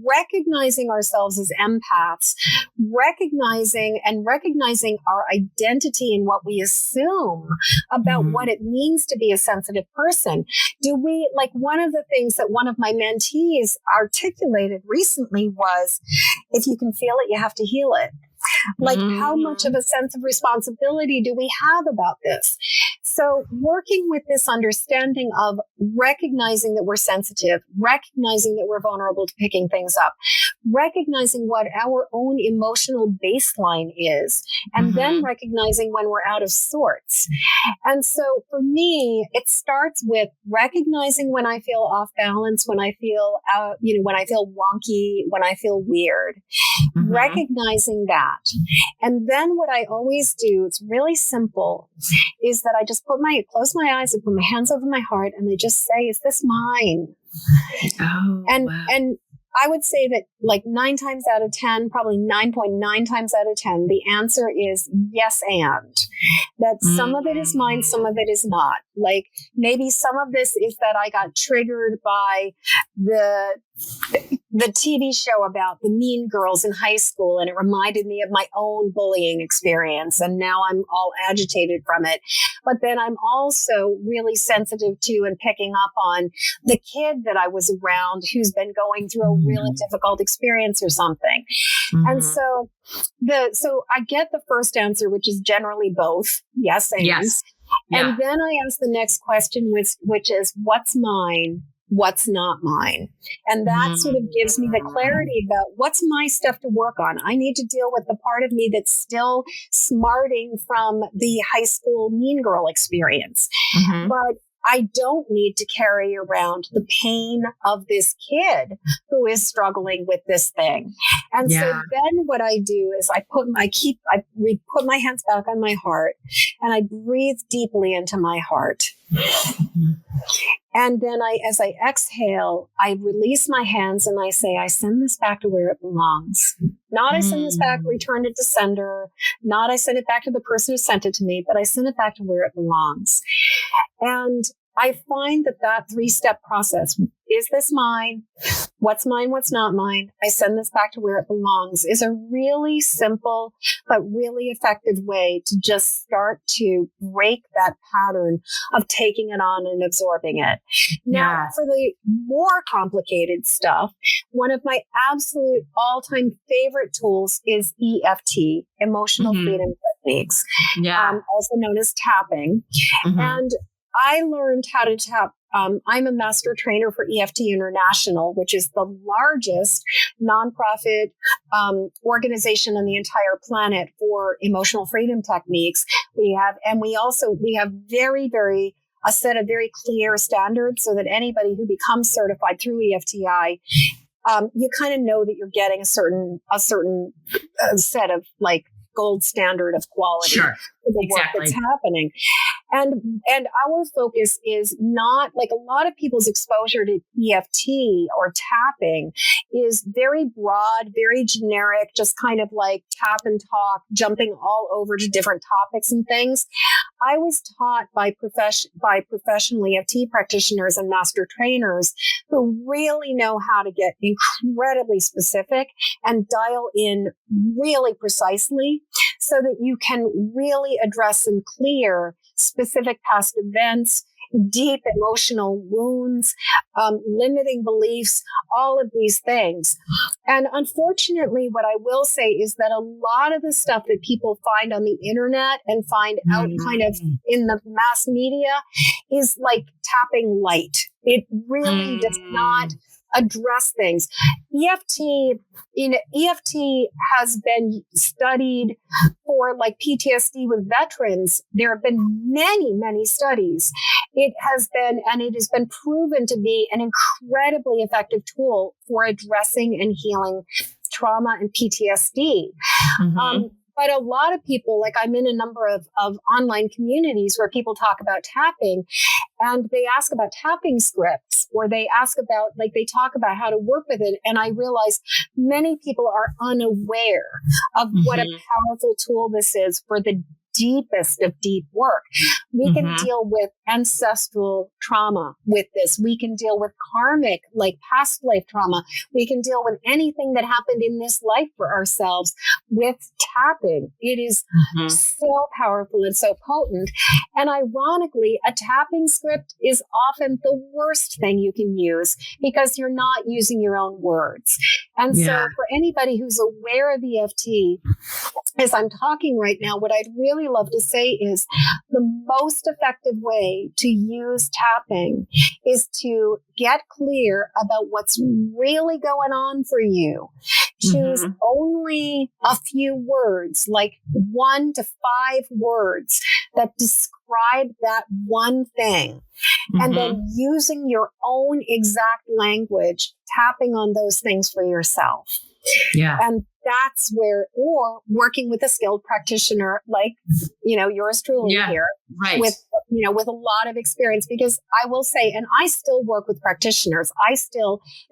recognizing ourselves as empaths, recognizing our identity and what we assume about what it means to be a sensitive person. One of the things that one of my mentees articulated recently was, if you can feel it, you have to heal it. How much of a sense of responsibility do we have about this? So working with this understanding of recognizing that we're sensitive, recognizing that we're vulnerable to picking things up, recognizing what our own emotional baseline is, and then recognizing when we're out of sorts. And so for me, it starts with recognizing when I feel off balance, when I feel when I feel wonky, when I feel weird, recognizing that. And then what I always do, it's really simple, is that I just close my eyes and put my hands over my heart and I just say, is this mine? And I would say that 9 times out of 10, probably 9.9 times out of 10, the answer is yes and. That some of it is mine, some of it is not. Maybe some of this is that I got triggered by the the TV show about the mean girls in high school, and it reminded me of my own bullying experience. And now I'm all agitated from it. But then I'm also really sensitive to and picking up on the kid that I was around who's been going through a really difficult experience or something. And so I get the first answer, which is generally both. Yes. And yes. And then I ask the next question, which is, what's mine? What's not mine? And that sort of gives me the clarity about what's my stuff to work on. I need to deal with the part of me that's still smarting from the high school mean girl experience. But I don't need to carry around the pain of this kid who is struggling with this thing. And so then what I do is I put my hands back on my heart and I breathe deeply into my heart. And then as I exhale, I release my hands and I say, I send this back to where it belongs. Not I send this back, return it to sender. Not I send it back to the person who sent it to me, but I send it back to where it belongs. And I find that 3-step process, is this mine? What's mine? What's not mine? I send this back to where it belongs, is a really simple but really effective way to just start to break that pattern of taking it on and absorbing it. Now, for the more complicated stuff, one of my absolute all-time favorite tools is EFT, Emotional Freedom Techniques, also known as tapping. And I learned how to tap. I'm a master trainer for EFT International, which is the largest nonprofit organization on the entire planet for emotional freedom techniques. We have very, very a set of very clear standards so that anybody who becomes certified through EFTI, you kind of know that you're getting a certain set of like gold standard of quality for the work that's happening. And our focus is not like a lot of people's exposure to EFT or tapping is very broad, very generic, just kind of like tap and talk, jumping all over to different topics and things. I was taught by professional EFT practitioners and master trainers who really know how to get incredibly specific and dial in really precisely so that you can really address and clear specific past events, deep emotional wounds, limiting beliefs, all of these things. And unfortunately, what I will say is that a lot of the stuff that people find on the internet and find out kind of in the mass media is like tapping light. It really does not address things. EFT has been studied for like PTSD with veterans. There have been many, many studies. It has been proven to be an incredibly effective tool for addressing and healing trauma and PTSD. But a lot of people, like I'm in a number of online communities where people talk about tapping and they ask about tapping scripts or they ask about, like they talk about how to work with it. And I realize many people are unaware of what a powerful tool this is for the deepest of deep work. We can deal with ancestral trauma with this. We can deal with karmic, like past life trauma. We can deal with anything that happened in this life for ourselves with tapping. It is so powerful and so potent. And ironically, a tapping script is often the worst thing you can use because you're not using your own words. And so for anybody who's aware of EFT, as I'm talking right now, what I'd really love to say is the most effective way to use tapping is to get clear about what's really going on for you. Choose only a few words, like 1 to 5 words that describe that one thing. And then using your own exact language, tapping on those things for yourself. And that's where, or working with a skilled practitioner like, yours truly here, right, with a lot of experience, because I will say, and I still work with practitioners.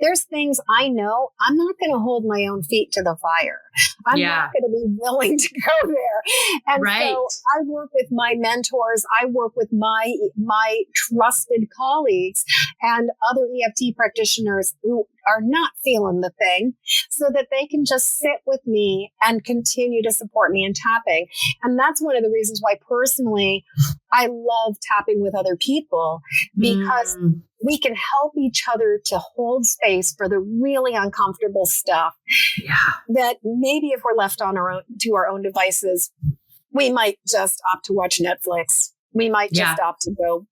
There's things I know I'm not going to hold my own feet to the fire. I'm not going to be willing to go there. And so I work with my mentors. I work with my trusted colleagues and other EFT practitioners who are not feeling the thing, so that they can just sit with me and continue to support me in tapping. And that's one of the reasons why personally I love tapping with other people, because we can help each other to hold space for the really uncomfortable stuff that maybe if we're left on our own to our own devices, we might just opt to watch Netflix. We might just opt to go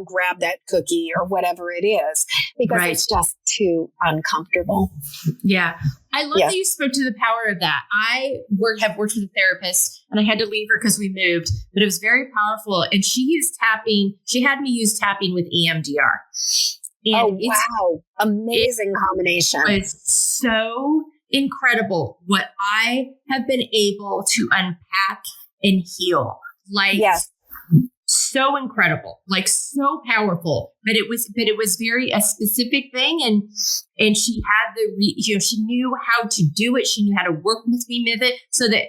grab that cookie or whatever it is, because it's just too uncomfortable. Yeah. I love that you spoke to the power of that. I have worked with a therapist, and I had to leave her because we moved, but it was very powerful. And she used tapping. She had me use tapping with EMDR. And wow. Amazing combination. It was so incredible what I have been able to unpack and heal. So incredible, so powerful, but it was very a specific thing. And she had she knew how to do it. She knew how to work with me with it so that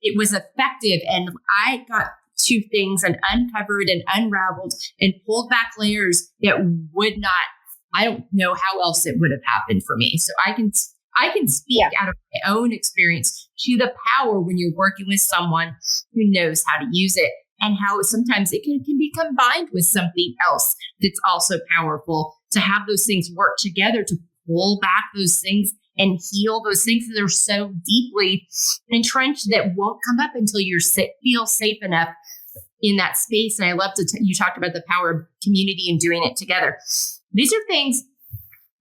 it was effective. And I got two things and uncovered and unraveled and pulled back layers that would not, I don't know how else it would have happened for me. So I can speak out of my own experience to the power when you're working with someone who knows how to use it, and how sometimes it can be combined with something else that's also powerful, to have those things work together to pull back those things and heal those things that are so deeply entrenched that won't come up until you feel safe enough in that space. And I love you talked about the power of community and doing it together. These are things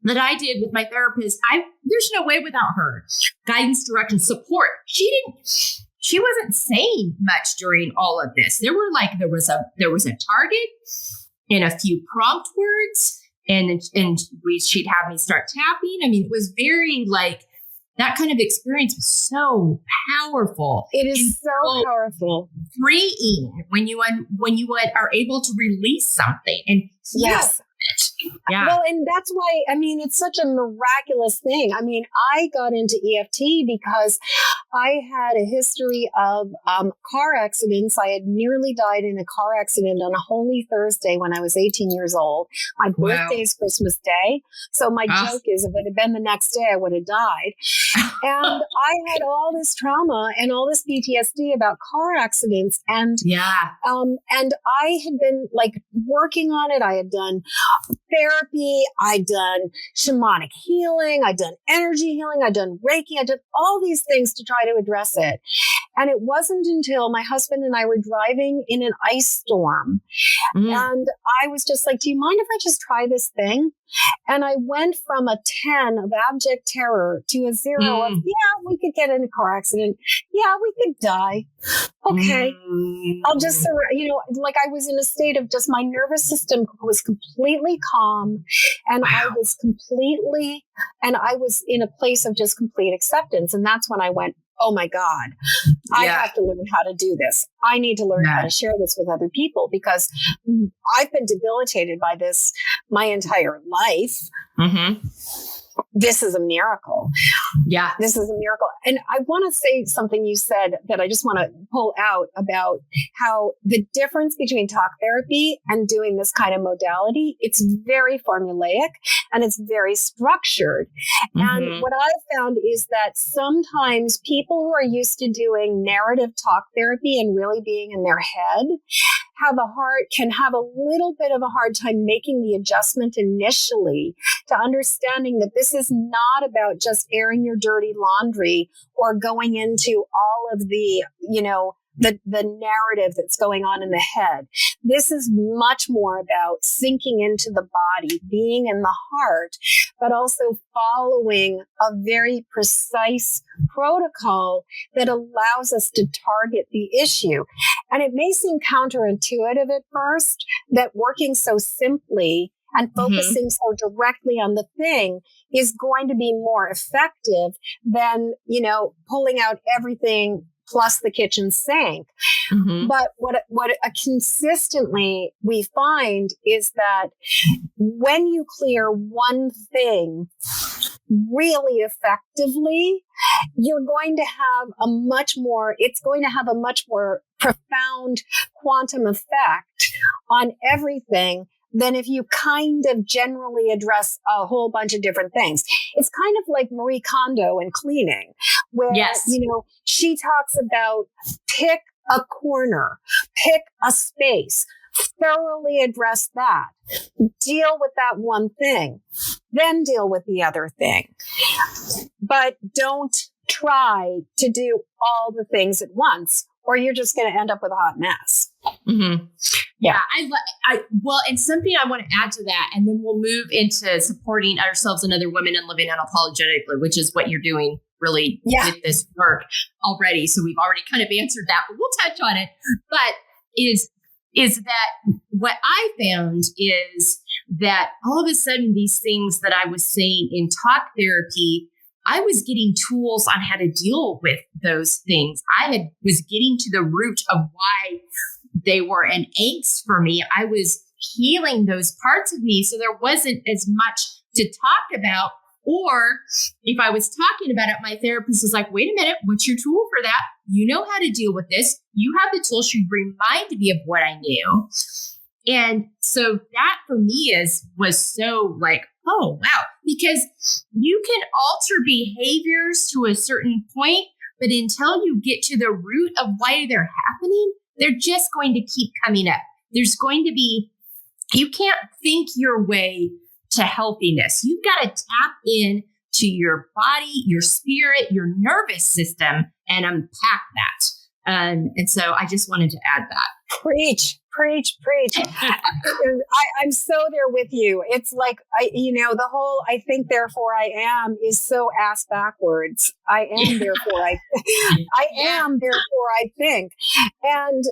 that I did with my therapist. There's no way without her guidance, direction, support. She wasn't saying much during all of this. There was a target and a few prompt words, and she'd have me start tapping. I mean, it was very that kind of experience was so powerful. It is so powerful, freeing when you are able to release something and yes. Yeah. Well, and that's why, it's such a miraculous thing. I got into EFT because I had a history of car accidents. I had nearly died in a car accident on a Holy Thursday when I was 18 years old. My birthday is Christmas Day. So my joke is, if it had been the next day, I would have died. And I had all this trauma and all this PTSD about car accidents. And I had been working on it. I had done therapy, I'd done shamanic healing, I'd done energy healing, I'd done Reiki, I did all these things to try to address it. And it wasn't until my husband and I were driving in an ice storm. And I was just like, do you mind if I just try this thing? And I went from a 10 of abject terror to a 0 of, we could get in a car accident. Yeah, we could die. Okay. I'll just, I was in a state of just, my nervous system was completely calm, and I was in a place of just complete acceptance. And that's when I went, oh my God, I have to learn how to do this. I need to learn how to share this with other people, because I've been debilitated by this my entire life. This is a miracle. Yeah. This is a miracle. And I want to say something you said that I just want to pull out about how the difference between talk therapy and doing this kind of modality, it's very formulaic and it's very structured. And what I've found is that sometimes people who are used to doing narrative talk therapy and really being in their head can have a little bit of a hard time making the adjustment initially to understanding that this is not about just airing your dirty laundry or going into all of the, the narrative that's going on in the head. This is much more about sinking into the body, being in the heart, but also following a very precise protocol that allows us to target the issue. And it may seem counterintuitive at first that working so simply and focusing so directly on the thing is going to be more effective than, pulling out everything plus the kitchen sink. But what consistently we find is that when you clear one thing really effectively, you're going to have it's going to have a much more profound quantum effect on everything than if you kind of generally address a whole bunch of different things. It's kind of like Marie Kondo and cleaning, where, she talks about pick a corner, pick a space, thoroughly address that, deal with that one thing, then deal with the other thing. But don't try to do all the things at once, or you're just going to end up with a hot mess. Yeah. And something I want to add to that, and then we'll move into supporting ourselves and other women and living unapologetically, which is what you're doing really with this work already. So we've already kind of answered that, but we'll touch on it. But is that what I found is that all of a sudden these things that I was saying in talk therapy, I was getting tools on how to deal with those things. Was getting to the root of why they were an angst for me. I was healing those parts of me. So there wasn't as much to talk about. Or if I was talking about it, my therapist was like, wait a minute, what's your tool for that? You know how to deal with this. You have the tools. She reminded me of what I knew. And so that for me was so like, oh, wow, because you can alter behaviors to a certain point, but until you get to the root of why they're happening, they're just going to keep coming up. There's going to be, you can't think your way to healthiness. You've got to tap in to your body, your spirit, your nervous system, and unpack that. And so I just wanted to add that. Preach. I'm so there with you. It's like, the whole, I think, therefore I am is so ass backwards. I am, therefore I am, therefore I think. And,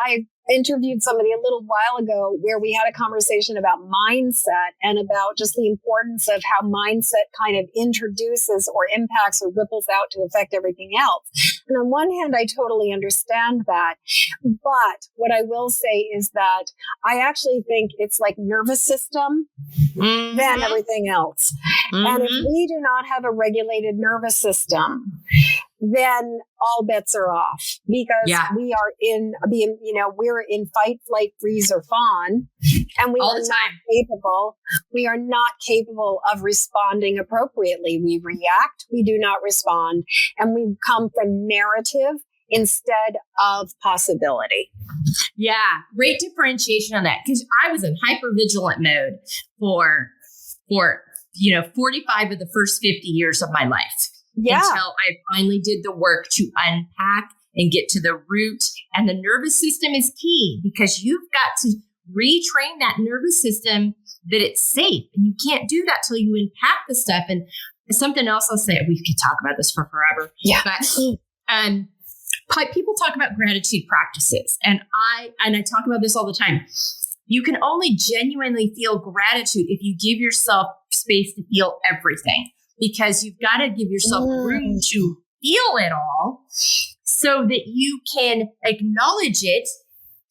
I interviewed somebody a little while ago where we had a conversation about mindset and about just the importance of how mindset kind of introduces or impacts or ripples out to affect everything else. And on one hand, I totally understand that. But what I will say is that I actually think it's like nervous system, then everything else. And if we do not have a regulated nervous system, then all bets are off because we are we're in fight, flight, freeze, or fawn, and we are not capable of responding appropriately. We react, we do not respond, and we come from narrative instead of possibility. Yeah, great differentiation on that, because I was in hypervigilant mode for 45 of the first 50 years of my life. Until I finally did the work to unpack and get to the root. And the nervous system is key because you've got to retrain that nervous system that it's safe. And you can't do that till you unpack the stuff. And something else I'll say, we could talk about this for forever. Yeah. But people talk about gratitude practices. And I talk about this all the time. You can only genuinely feel gratitude if you give yourself space to feel everything. Because you've got to give yourself room to feel it all so that you can acknowledge it,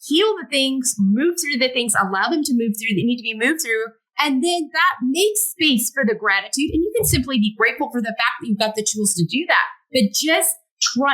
heal the things, move through the things, allow them to move through that need to be moved through. And then that makes space for the gratitude. And you can simply be grateful for the fact that you've got the tools to do that. But just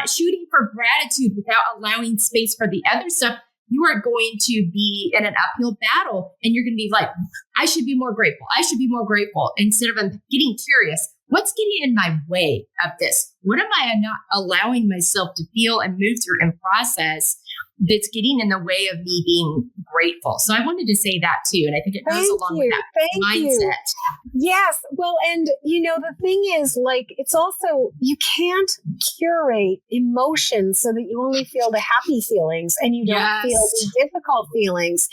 shooting for gratitude without allowing space for the other stuff, you are going to be in an uphill battle. And you're going to be like, I should be more grateful. I should be more grateful. Instead of getting curious, what's getting in my way of this? What am I not allowing myself to feel and move through and process that's getting in the way of me being grateful? So I wanted to say that too. And I think it goes along with that mindset. Yes. Well, and the thing is, like, it's also, you can't curate emotions so that you only feel the happy feelings and you don't feel the difficult feelings.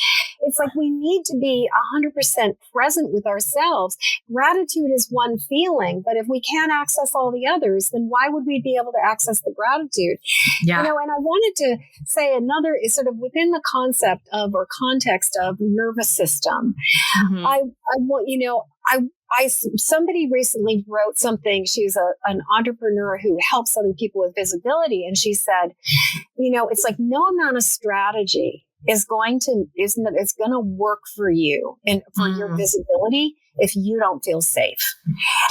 it's like we need to be 100% present with ourselves. Gratitude is one feeling, but if we can't access all the others, then why would we be able to access the gratitude? Yeah. And I wanted to say another is sort of within the concept of or context of nervous system. Mm-hmm. I want, somebody recently wrote something. She's an entrepreneur who helps other people with visibility. And she said, it's like no amount of strategy is going to work for you and for your visibility if you don't feel safe.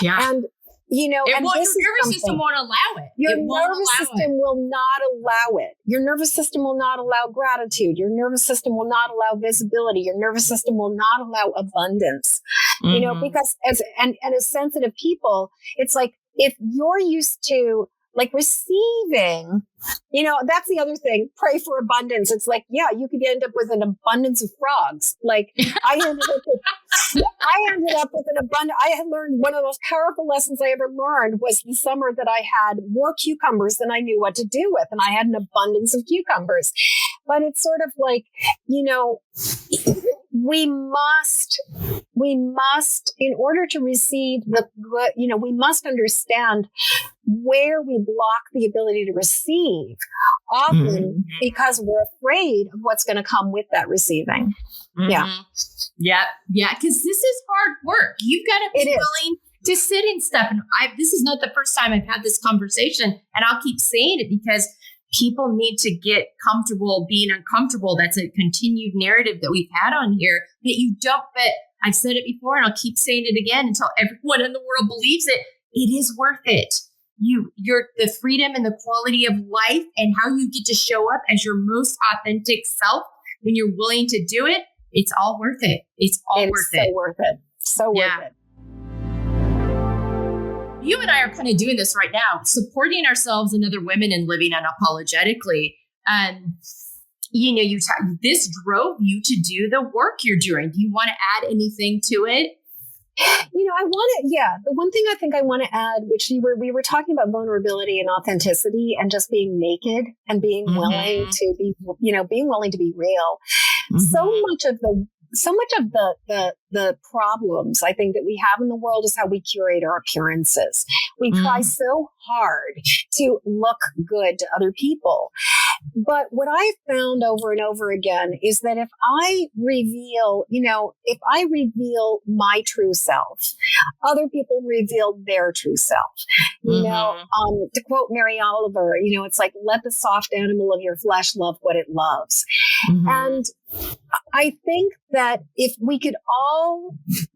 Yeah. And your nervous system won't allow it. Your nervous system will not allow it. Your nervous system will not allow gratitude. Your nervous system will not allow visibility. Your nervous system will not allow abundance. Because as sensitive people, it's like if you're used to like receiving, that's the other thing. Pray for abundance. It's like, yeah, you could end up with an abundance of frogs. Like I ended up with an abundance. I had learned one of the most powerful lessons I ever learned was the summer that I had more cucumbers than I knew what to do with. And I had an abundance of cucumbers. But it's sort of like, we must, in order to receive the good, we must understand where we block the ability to receive, often because we're afraid of what's going to come with that receiving. Mm-hmm. Yeah. Because this is hard work. You've got to be willing to sit in stuff. And this is not the first time I've had this conversation, and I'll keep saying it because people need to get comfortable being uncomfortable. That's a continued narrative that we've had on here but I've said it before and I'll keep saying it again until everyone in the world believes it. It is worth it. You're the freedom and the quality of life and how you get to show up as your most authentic self when you're willing to do it. It's all worth it. It's worth it. Worth it. So worth it. You and I are kind of doing this right now, supporting ourselves and other women and living unapologetically. This drove you to do the work you're doing. Do you want to add anything to it? The one thing I think I want to add, which we were talking about vulnerability and authenticity and just being naked and being willing to be, being willing to be real. Mm-hmm. So much of the problems I think that we have in the world is how we curate our appearances. We try so hard to look good to other people. But what I've found over and over again is that if I reveal my true self, other people reveal their true self. To quote Mary Oliver, it's like, let the soft animal of your flesh love what it loves. Mm-hmm. And I think that if we could all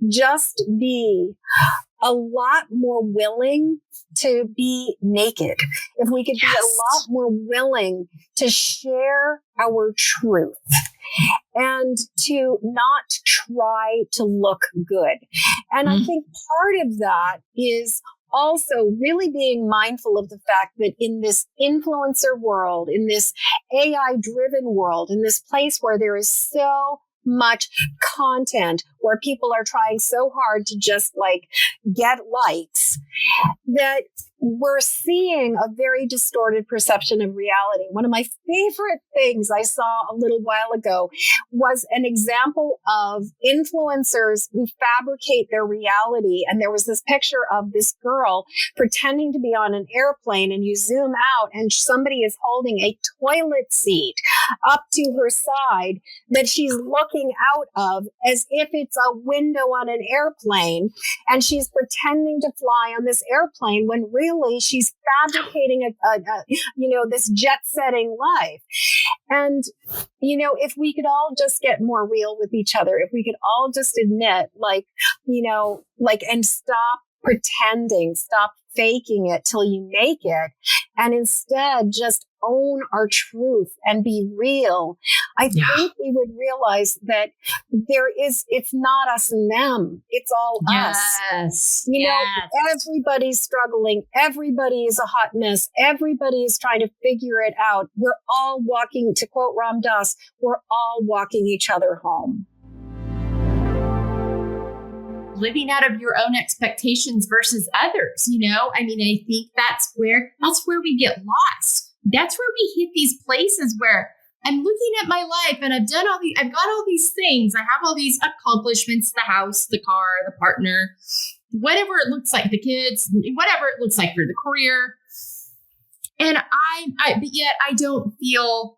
just be a lot more willing to be naked, if we could be a lot more willing to share our truth and to not try to look good. And I think part of that is also really being mindful of the fact that in this influencer world, in this AI-driven world, in this place where there is so much content, where people are trying so hard to just like get likes, that we're seeing a very distorted perception of reality. One of my favorite things I saw a little while ago was an example of influencers who fabricate their reality. And there was this picture of this girl pretending to be on an airplane, and you zoom out and somebody is holding a toilet seat up to her side that she's looking out of as if it's a window on an airplane. And she's pretending to fly on this airplane when really she's fabricating this jet-setting life. And, if we could all just get more real with each other, if we could all just admit, and stop pretending, stop faking it till you make it, and instead just own our truth and be real, I think we would realize that it's not us and them. It's all us. Everybody's struggling. Everybody is a hot mess. Everybody is trying to figure it out. We're all walking, to quote Ram Dass, we're all walking each other home. Living out of your own expectations versus others, I think that's where we get lost. That's where we hit these places where I'm looking at my life and I've got all these things. I have all these accomplishments, the house, the car, the partner, whatever it looks like, the kids, whatever it looks like for the career. And but yet I don't feel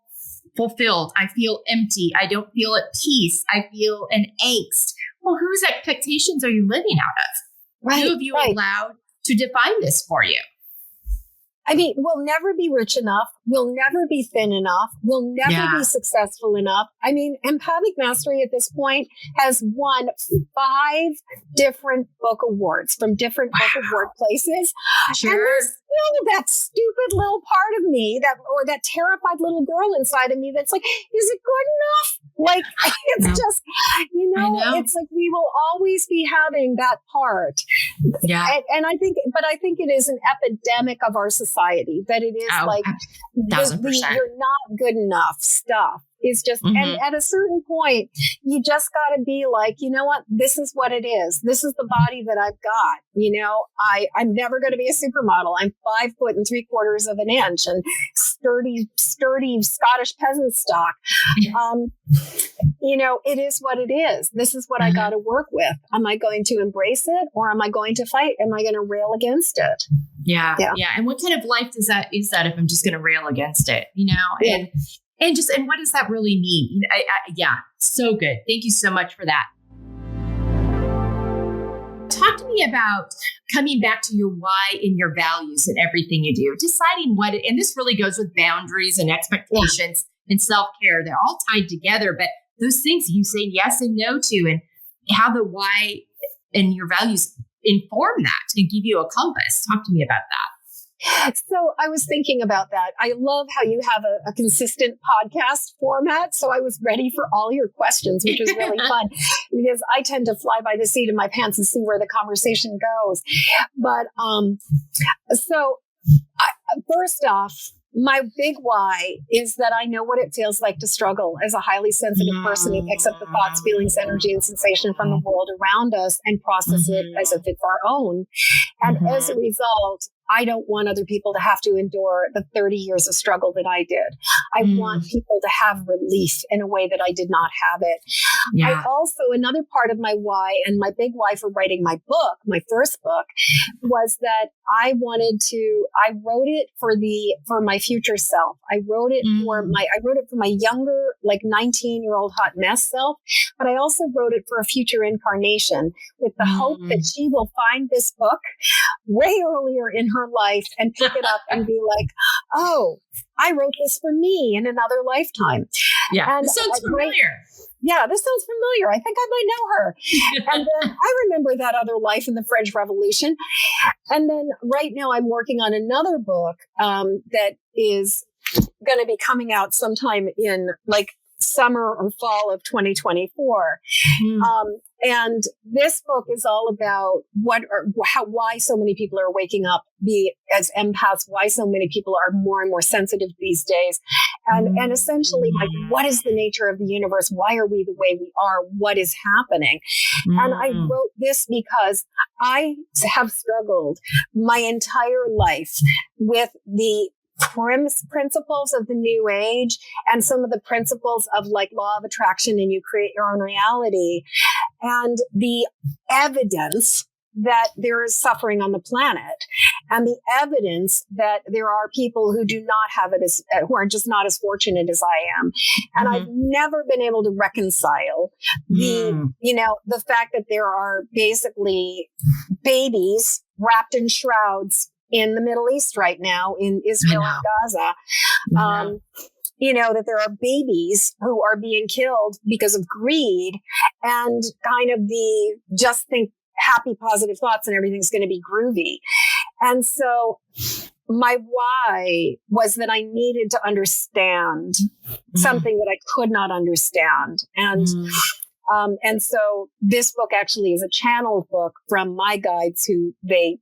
fulfilled. I feel empty. I don't feel at peace. I feel an angst. Well, whose expectations are you living out of? Right. Who have you allowed to define this for you? I mean, we'll never be rich enough. We'll never be thin enough. We'll never be successful enough. I mean, Empathic Mastery at this point has won 5 different book awards from different book award places. Sure. And there's still that stupid little part of me or that terrified little girl inside of me that's like, is it good enough? Like, it's just, it's like we will always be having that part. Yeah. And I think it is an epidemic of our society that it is 1,000%. You're not good enough stuff. It's just, and at a certain point, you just got to be like, you know what? This is what it is. This is the body that I've got. I'm never going to be a supermodel. I'm 5 foot and 3/4 of an inch and sturdy Scottish peasant stock. It is what it is. This is what I got to work with. Am I going to embrace it or am I going to fight? Am I going to rail against it? Yeah. And what kind of life is that if I'm just going to rail against it, And what does that really mean? So good. Thank you so much for that. Talk to me about coming back to your why and your values and everything you do, deciding and this really goes with boundaries and expectations and self-care. They're all tied together, but those things you say yes and no to, and how the why and your values inform that and give you a compass. Talk to me about that. So I was thinking about that. I love how you have a consistent podcast format. So I was ready for all your questions, which was really fun because I tend to fly by the seat of my pants and see where the conversation goes. But first off, my big why is that I know what it feels like to struggle as a highly sensitive person who picks up the thoughts, feelings, energy, and sensation from the world around us and process it as if it's our own. And as a result, I don't want other people to have to endure the 30 years of struggle that I did. I want people to have relief in a way that I did not have it. I also, another part of my why and my big why for writing my book, my first book, was that I wrote it for my future self. I wrote it for my younger, like 19-year-old hot mess self, but I also wrote it for a future incarnation with the hope that she will find this book way earlier in her life and pick it up and be like, oh, I wrote this for me in another lifetime. Yeah, and this sounds familiar. Yeah, this sounds familiar. I think I might know her. And then I remember that other life in the French Revolution. And then right now I'm working on another book that is going to be coming out sometime in like summer or fall of 2024. And this book is all about why so many people are waking up, as empaths, why so many people are more and more sensitive these days. And essentially, like, what is the nature of the universe? Why are we the way we are? What is happening? And I wrote this because I have struggled my entire life with the principles of the new age and some of the principles of like law of attraction and you create your own reality and the evidence that there is suffering on the planet and the evidence that there are people who do not have it who are just not as fortunate as I am. And I've never been able to reconcile the fact that there are basically babies wrapped in shrouds in the Middle East right now, in Israel and Gaza, that there are babies who are being killed because of greed and kind of just think happy, positive thoughts and everything's going to be groovy. And so my why was that I needed to understand something that I could not understand. And so this book actually is a channeled book from my guides who they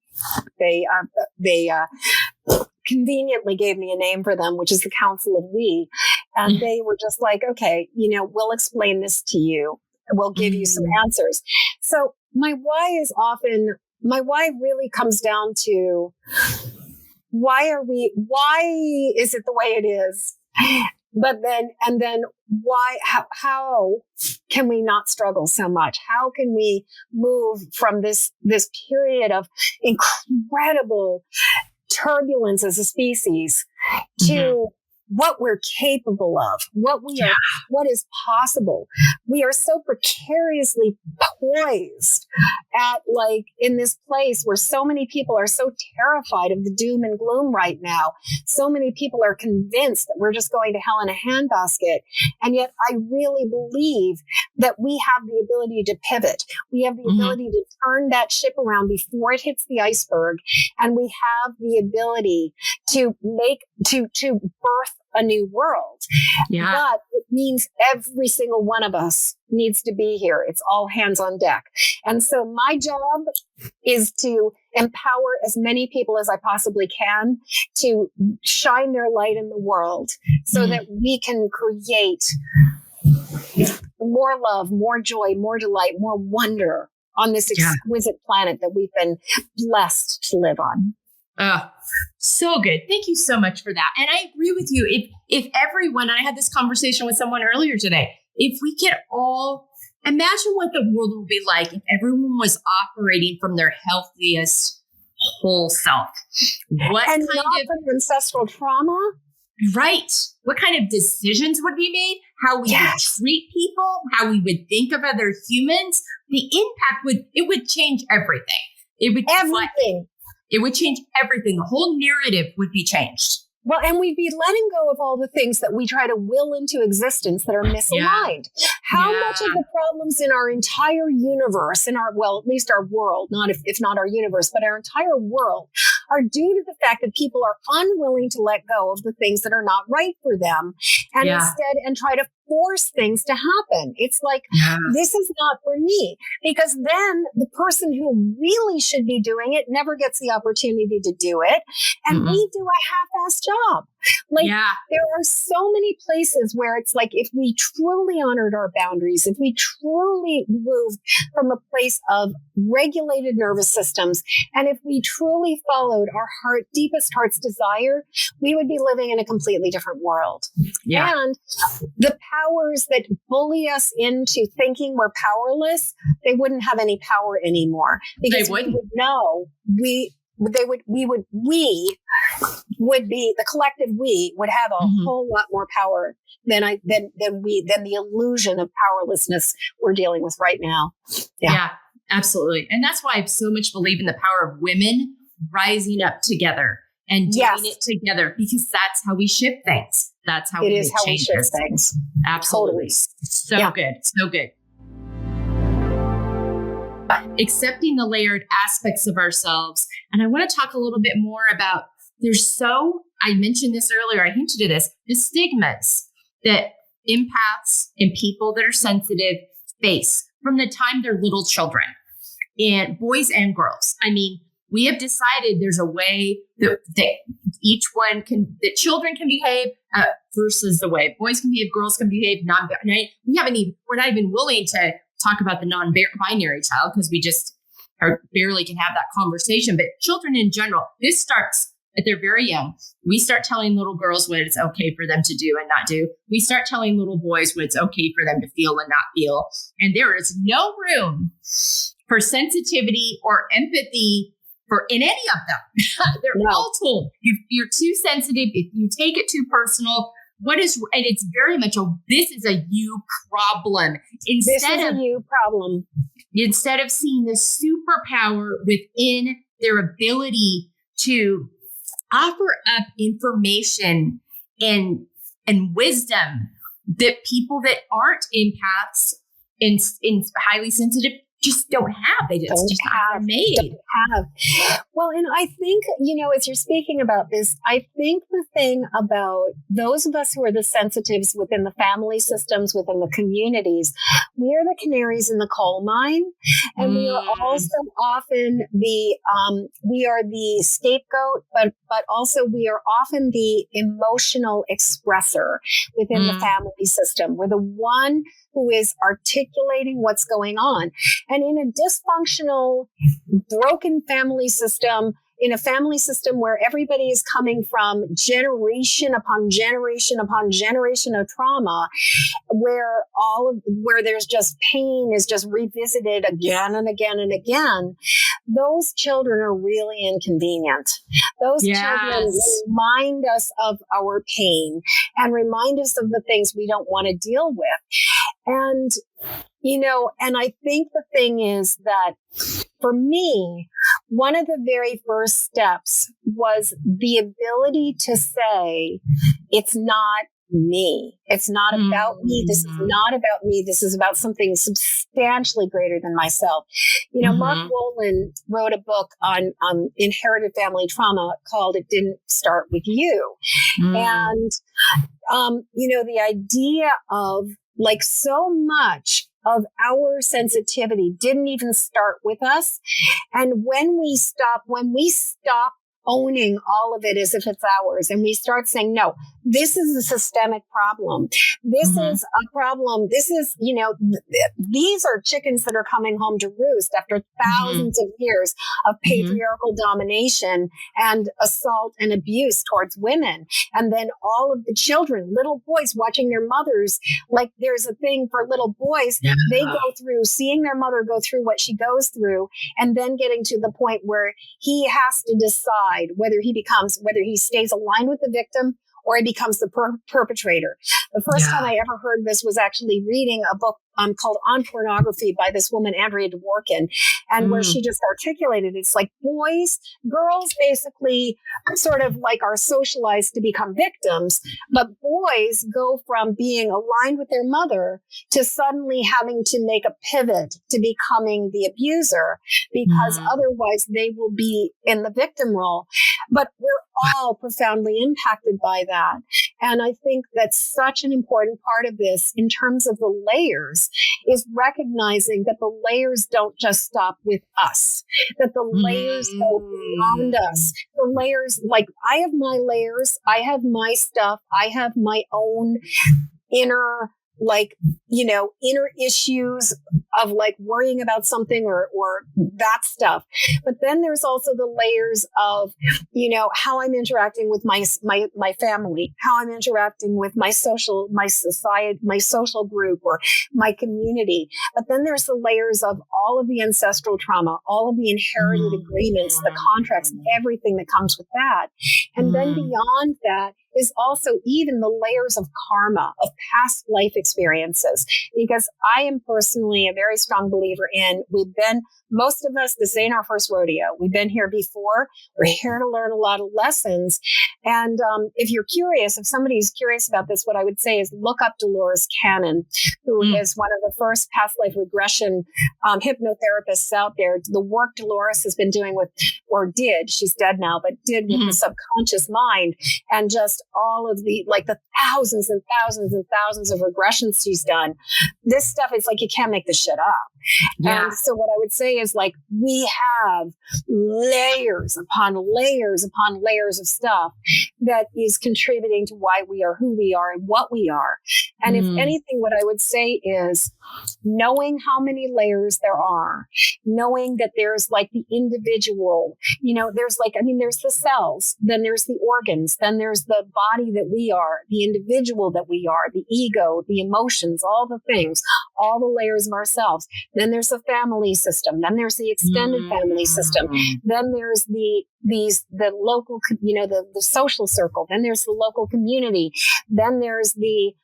conveniently gave me a name for them, which is the Council of We. And they were just like, okay, we'll explain this to you. We'll give you some answers. So my why really comes down to why is it the way it is? and then why, how can we not struggle so much? How can we move from this period of incredible turbulence as a species to what we're capable of, what is possible? We are so precariously poised at in this place where so many people are so terrified of the doom and gloom right now. So many people are convinced that we're just going to hell in a handbasket. And yet I really believe that we have the ability to pivot. We have the ability to turn that ship around before it hits the iceberg. And we have the ability to birth a new world. Yeah. But it means every single one of us needs to be here. It's all hands on deck. And so my job is to empower as many people as I possibly can to shine their light in the world so that we can create more love, more joy, more delight, more wonder on this exquisite planet that we've been blessed to live on. So good. Thank you so much for that. And I agree with you. If everyone, and I had this conversation with someone earlier today, if we could all imagine what the world would be like if everyone was operating from their healthiest whole self. What and kind not of from ancestral trauma? Right. What kind of decisions would be made? How we would treat people? How we would think of other humans? The impact would change everything. It would everything. It would change everything. The whole narrative would be changed. Well, and we'd be letting go of all the things that we try to will into existence that are misaligned. How much of the problems in our entire universe, at least our world, if not our universe, but our entire world, are due to the fact that people are unwilling to let go of the things that are not right for them and try to force things to happen. It's like, this is not for me, because then the person who really should be doing it never gets the opportunity to do it. And we do a half-assed job. There are so many places where it's like, if we truly honored our boundaries, if we truly moved from a place of regulated nervous systems, and if we truly followed our deepest heart's desire, we would be living in a completely different world. Yeah. And the powers that bully us into thinking we're powerless, they wouldn't have any power anymore, because we would know the collective we would have a whole lot more power than the illusion of powerlessness we're dealing with right now. Yeah, absolutely. And that's why I so much believe in the power of women rising up together and doing it together, because that's how we shift things. That's how we shift things. Absolutely. Totally. So good. So good. Accepting the layered aspects of ourselves. And I want to talk a little bit more about, I mentioned this earlier, I hinted at this, the stigmas that empaths and people that are sensitive face from the time they're little children, and boys and girls. I mean, we have decided there's a way that children can behave versus the way boys can behave, girls can behave, we're not even willing to talk about the non-binary child, because we just barely can have that conversation. But children in general, this starts at they're very young. We start telling little girls what it's okay for them to do and not do. We start telling little boys what it's okay for them to feel and not feel. And there is no room for sensitivity or empathy in any of them. They're all told, you're too sensitive, if you take it too personal, and it's very much this is a you problem. Instead of seeing the superpower within their ability to offer up information and wisdom that people that aren't empaths and highly sensitive just don't have. They just are made. Well, and I think, as you're speaking about this, I think the thing about those of us who are the sensitives within the family systems, within the communities, we are the canaries in the coal mine. And we are also often we are the scapegoat, but also we are often the emotional expressor within the family system. We're the one who is articulating what's going on. And in a dysfunctional, broken family system, in a family system where everybody is coming from generation upon generation upon generation of trauma, where there's just pain is just revisited again and again and again, those children are really inconvenient. Those children remind us of our pain and remind us of the things we don't want to deal with. And, and I think the thing is that for me, one of the very first steps was the ability to say, it's not me. It's not about me. This is not about me. This is about something substantially greater than myself. Mark Wolin wrote a book on inherited family trauma called It Didn't Start With You. And, the idea of like so much of our sensitivity didn't even start with us. And when we stop owning all of it as if it's ours, and we start saying, no, this is a systemic problem. This is a problem. This is, these are chickens that are coming home to roost after thousands of years of patriarchal domination and assault and abuse towards women. And then all of the children, little boys watching their mothers, like there's a thing for little boys, they go through seeing their mother go through what she goes through, and then getting to the point where he has to decide whether he stays aligned with the victim or he becomes the perpetrator. The first time I ever heard this was actually reading a book called On Pornography by this woman, Andrea Dworkin, and where she just articulated, it's like girls basically sort of like are socialized to become victims, but boys go from being aligned with their mother to suddenly having to make a pivot to becoming the abuser, because otherwise they will be in the victim role. But we're all profoundly impacted by that. And I think that's such an important part of this in terms of the layers, is recognizing that the layers don't just stop with us, that the layers go beyond us. The layers, like I have my layers, I have my stuff, I have my own inner issues of like worrying about something or that stuff. But then there's also the layers of, how I'm interacting with my family, how I'm interacting with my society, my social group or my community. But then there's the layers of all of the ancestral trauma, all of the inherited agreements, the contracts, everything that comes with that. And then beyond that is also even the layers of karma, of past life experiences, because I am personally a very strong believer in, most of us, this ain't our first rodeo. We've been here before. We're here to learn a lot of lessons. And if you're curious, if somebody's curious about this, what I would say is look up Dolores Cannon, who is one of the first past life regression hypnotherapists out there. The work Dolores has been doing she's dead now, but did with the subconscious mind, and just all of the thousands and thousands and thousands of regressions she's done. This stuff is like, you can't make this shit up. Yeah. And so what I would say is we have layers upon layers upon layers of stuff that is contributing to why we are who we are and what we are. And if anything, what I would say is knowing how many layers there are, knowing that there's the individual, there's the cells, then there's the organs, then there's the body that we are, the individual that we are, the ego, the emotions, all the things, all the layers of ourselves. Then there's the family system. Then there's the extended family system. Then there's the local, the social circle. Then there's the local community. Then there's the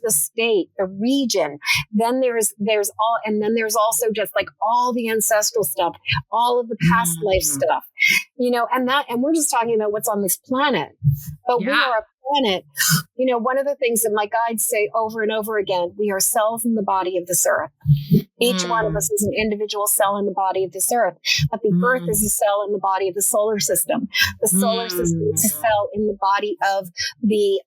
state, the region. Then there's also just all the ancestral stuff, all of the past life stuff, and we're just talking about what's on this planet, but we are a planet. One of the things that my guides say over and over again, we are cells in the body of this earth. Each one of us is an individual cell in the body of this earth, but the earth is a cell in the body of the solar system. The solar system is a cell in the body of the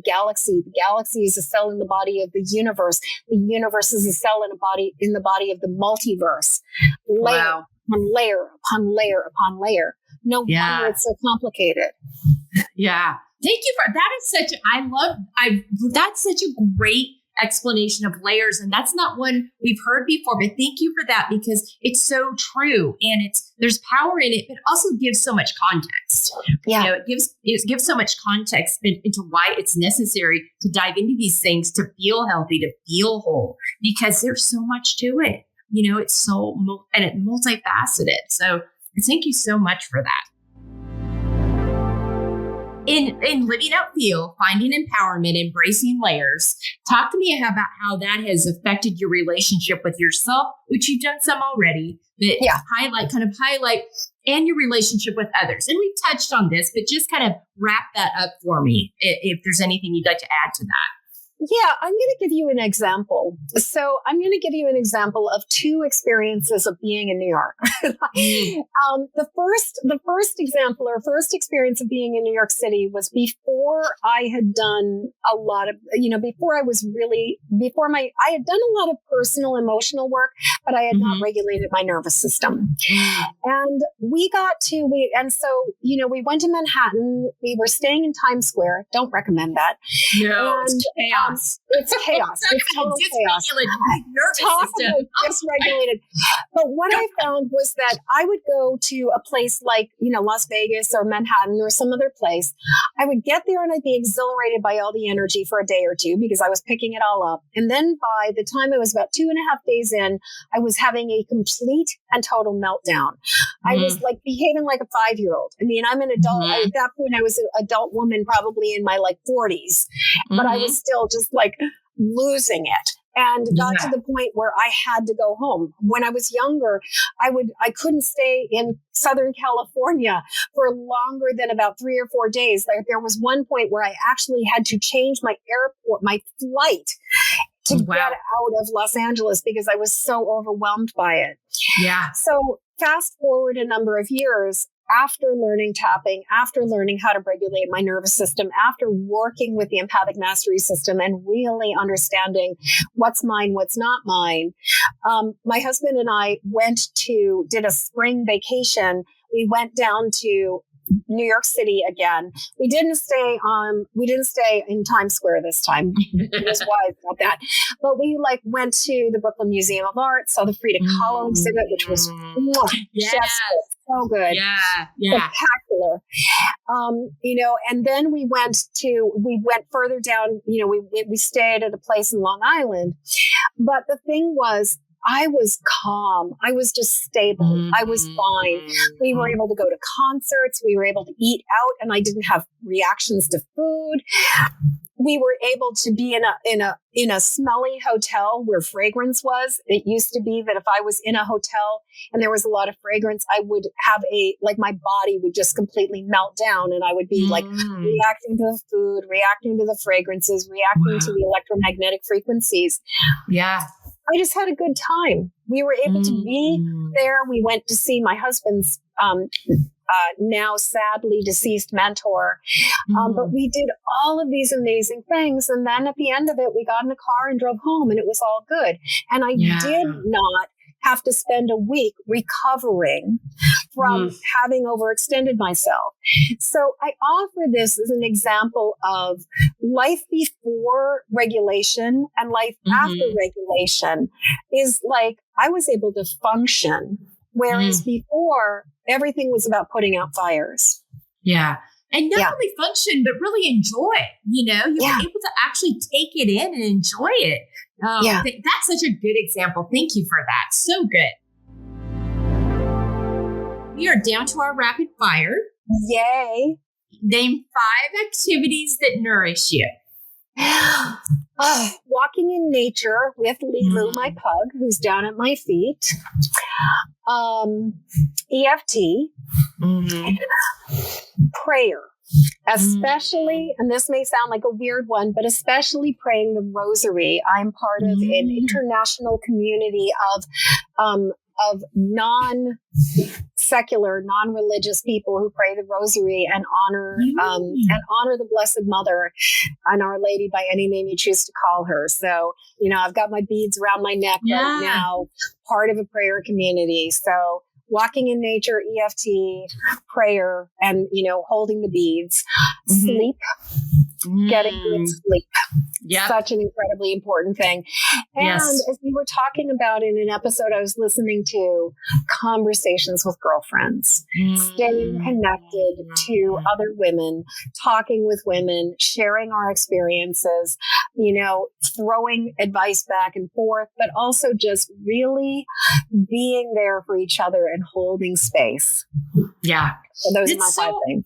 galaxy. The galaxy is a cell in the body of the universe. The universe is a cell in the body of the multiverse. Layer upon layer upon layer upon layer. No wonder it's so complicated. Yeah. Thank you for that. That's such a great explanation of layers. And that's not one we've heard before, but thank you for that because it's so true. And there's power in it, but also gives so much context. Yeah. You know, it gives so much context into why it's necessary to dive into these things, to feel healthy, to feel whole, because there's so much to it. You know, it's and it's multifaceted. So thank you so much for that. In living out feel, finding empowerment, embracing layers, talk to me about how that has affected your relationship with yourself, which you've done some already, but highlight, and your relationship with others. And we've touched on this, but just kind of wrap that up for me if there's anything you'd like to add to that. Yeah, I'm going to give you an example. So I'm going to give you an example of two experiences of being in New York. The first experience of being in New York City was before I had done a lot of, I had done a lot of personal emotional work, but I had not regulated my nervous system. And we went to Manhattan. We were staying in Times Square. Don't recommend that. No, it's chaos. It's chaos. It's total chaos. Talk about dysregulated. But what I found was that I would go to a place like, Las Vegas or Manhattan or some other place. I would get there and I'd be exhilarated by all the energy for a day or two because I was picking it all up. And then by the time I was about 2.5 days in, I was having a complete and total meltdown. I was like behaving like a 5-year-old. I mean, I'm an adult. At that point, I was an adult woman, probably in my 40s, but I was still just losing it. And got to the point where I had to go home. When I was younger, I couldn't stay in Southern California for longer than about 3 or 4 days. There was one point where I actually had to change my flight to get out of Los Angeles because I was so overwhelmed by it. Yeah. So fast forward a number of years, after learning tapping, after learning how to regulate my nervous system, after working with the empathic mastery system and really understanding what's mine, what's not mine, my husband and I did a spring vacation. We went down to New York City again. We didn't stay in Times Square this time. It was wise about that. But we went to the Brooklyn Museum of Art, saw the Frida Kahlo exhibit, which was so good. Yeah. Spectacular. And then we went further down, we stayed at a place in Long Island. But the thing was, I was calm. I was just stable. I was fine. We were able to go to concerts. We were able to eat out, and I didn't have reactions to food. We were able to be in a smelly hotel where fragrance was. It used to be that if I was in a hotel and there was a lot of fragrance, I would have my body would just completely melt down, and I would be reacting to the food, reacting to the fragrances, reacting to the electromagnetic frequencies. Yeah. I just had a good time. We were able to be there. We went to see my husband's now sadly deceased mentor. But we did all of these amazing things. And then at the end of it, we got in the car and drove home, and it was all good. And I did not have to spend a week recovering from having overextended myself. So I offer this as an example of life before regulation and life after regulation is I was able to function, whereas before everything was about putting out fires. Yeah. And not only function, but really enjoy, you were able to actually take it in and enjoy it. That's such a good example. Thank you for that. So good. We are down to our rapid fire. Yay. Name 5 activities that nourish you. Walking in nature with Lilu, my pug, who's down at my feet. EFT. Prayer. Especially, and this may sound like a weird one, but especially praying the rosary. I'm part of an international community of non-secular, non-religious people who pray the rosary and honor the Blessed Mother and Our Lady by any name you choose to call her. So, I've got my beads around my neck right now, part of a prayer community. So walking in nature, EFT, prayer, and, holding the beads, sleep. getting good sleep. Yeah. Such an incredibly important thing. And as we were talking about in an episode I was listening to, conversations with girlfriends, staying connected to other women, talking with women, sharing our experiences, throwing advice back and forth, but also just really being there for each other and holding space. Yeah. So those are my 5 things.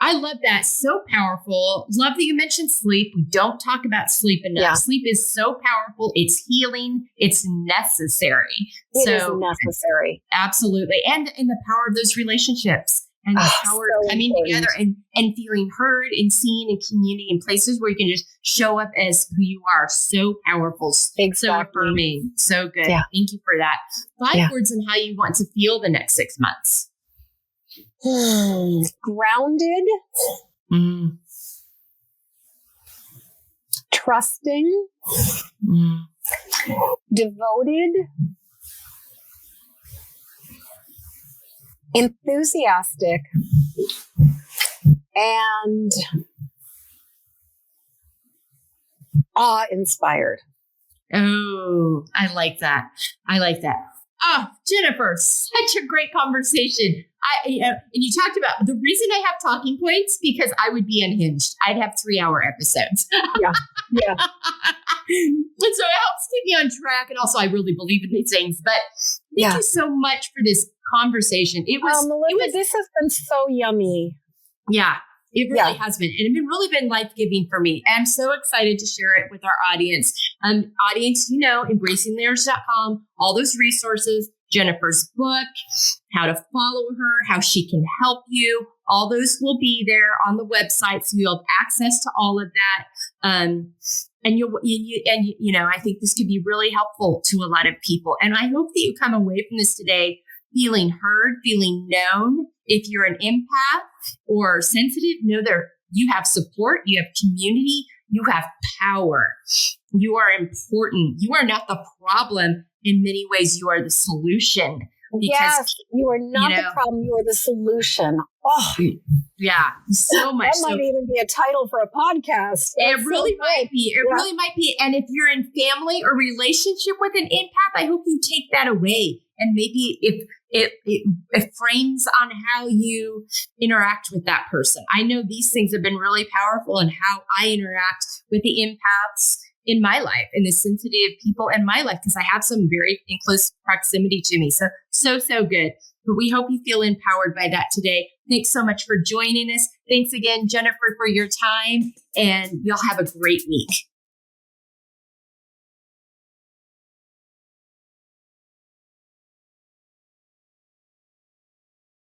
I love that. So powerful. Love that you mentioned sleep. We don't talk about sleep enough. Yeah. Sleep is so powerful. It's healing. It's necessary. It is necessary. Absolutely. And the power of those relationships and the power of coming together and feeling heard and seen in community and places where you can just show up as who you are. So powerful. Exactly. So affirming. So good. Yeah. Thank you for that. 5 words on how you want to feel the next 6 months. Grounded, trusting, devoted, enthusiastic, and awe-inspired. Oh, I like that. Oh, Jennifer, such a great conversation. And you talked about the reason I have talking points because I would be unhinged. I'd have 3-hour episodes. Yeah. And so it helps keep me on track. And also I really believe in these things, but thank you so much for this conversation. Melissa, this has been so yummy. Yeah. It really has been. And it's really been life-giving for me. I'm so excited to share it with our audience. Embracinglayers.com, all those resources, Jennifer's book, how to follow her, how she can help you. All those will be there on the website. So you'll have access to all of that. And I think this could be really helpful to a lot of people. And I hope that you come away from this today feeling heard, feeling known. If you're an empath or sensitive, know that you have support, you have community, you have power. You are important. You are not the problem. In many ways, you are the solution. Yes, you are not the problem. You are the solution. Oh, yeah, so much. That might even be a title for a podcast. It really might be. It really might be. And if you're in family or relationship with an empath, I hope you take that away. And maybe if it frames on how you interact with that person. I know these things have been really powerful in how I interact with the empaths in my life and the sensitive people in my life, because I have some very in close proximity to me. So good. But we hope you feel empowered by that today. Thanks so much for joining us. Thanks again, Jennifer, for your time, and you'll have a great week.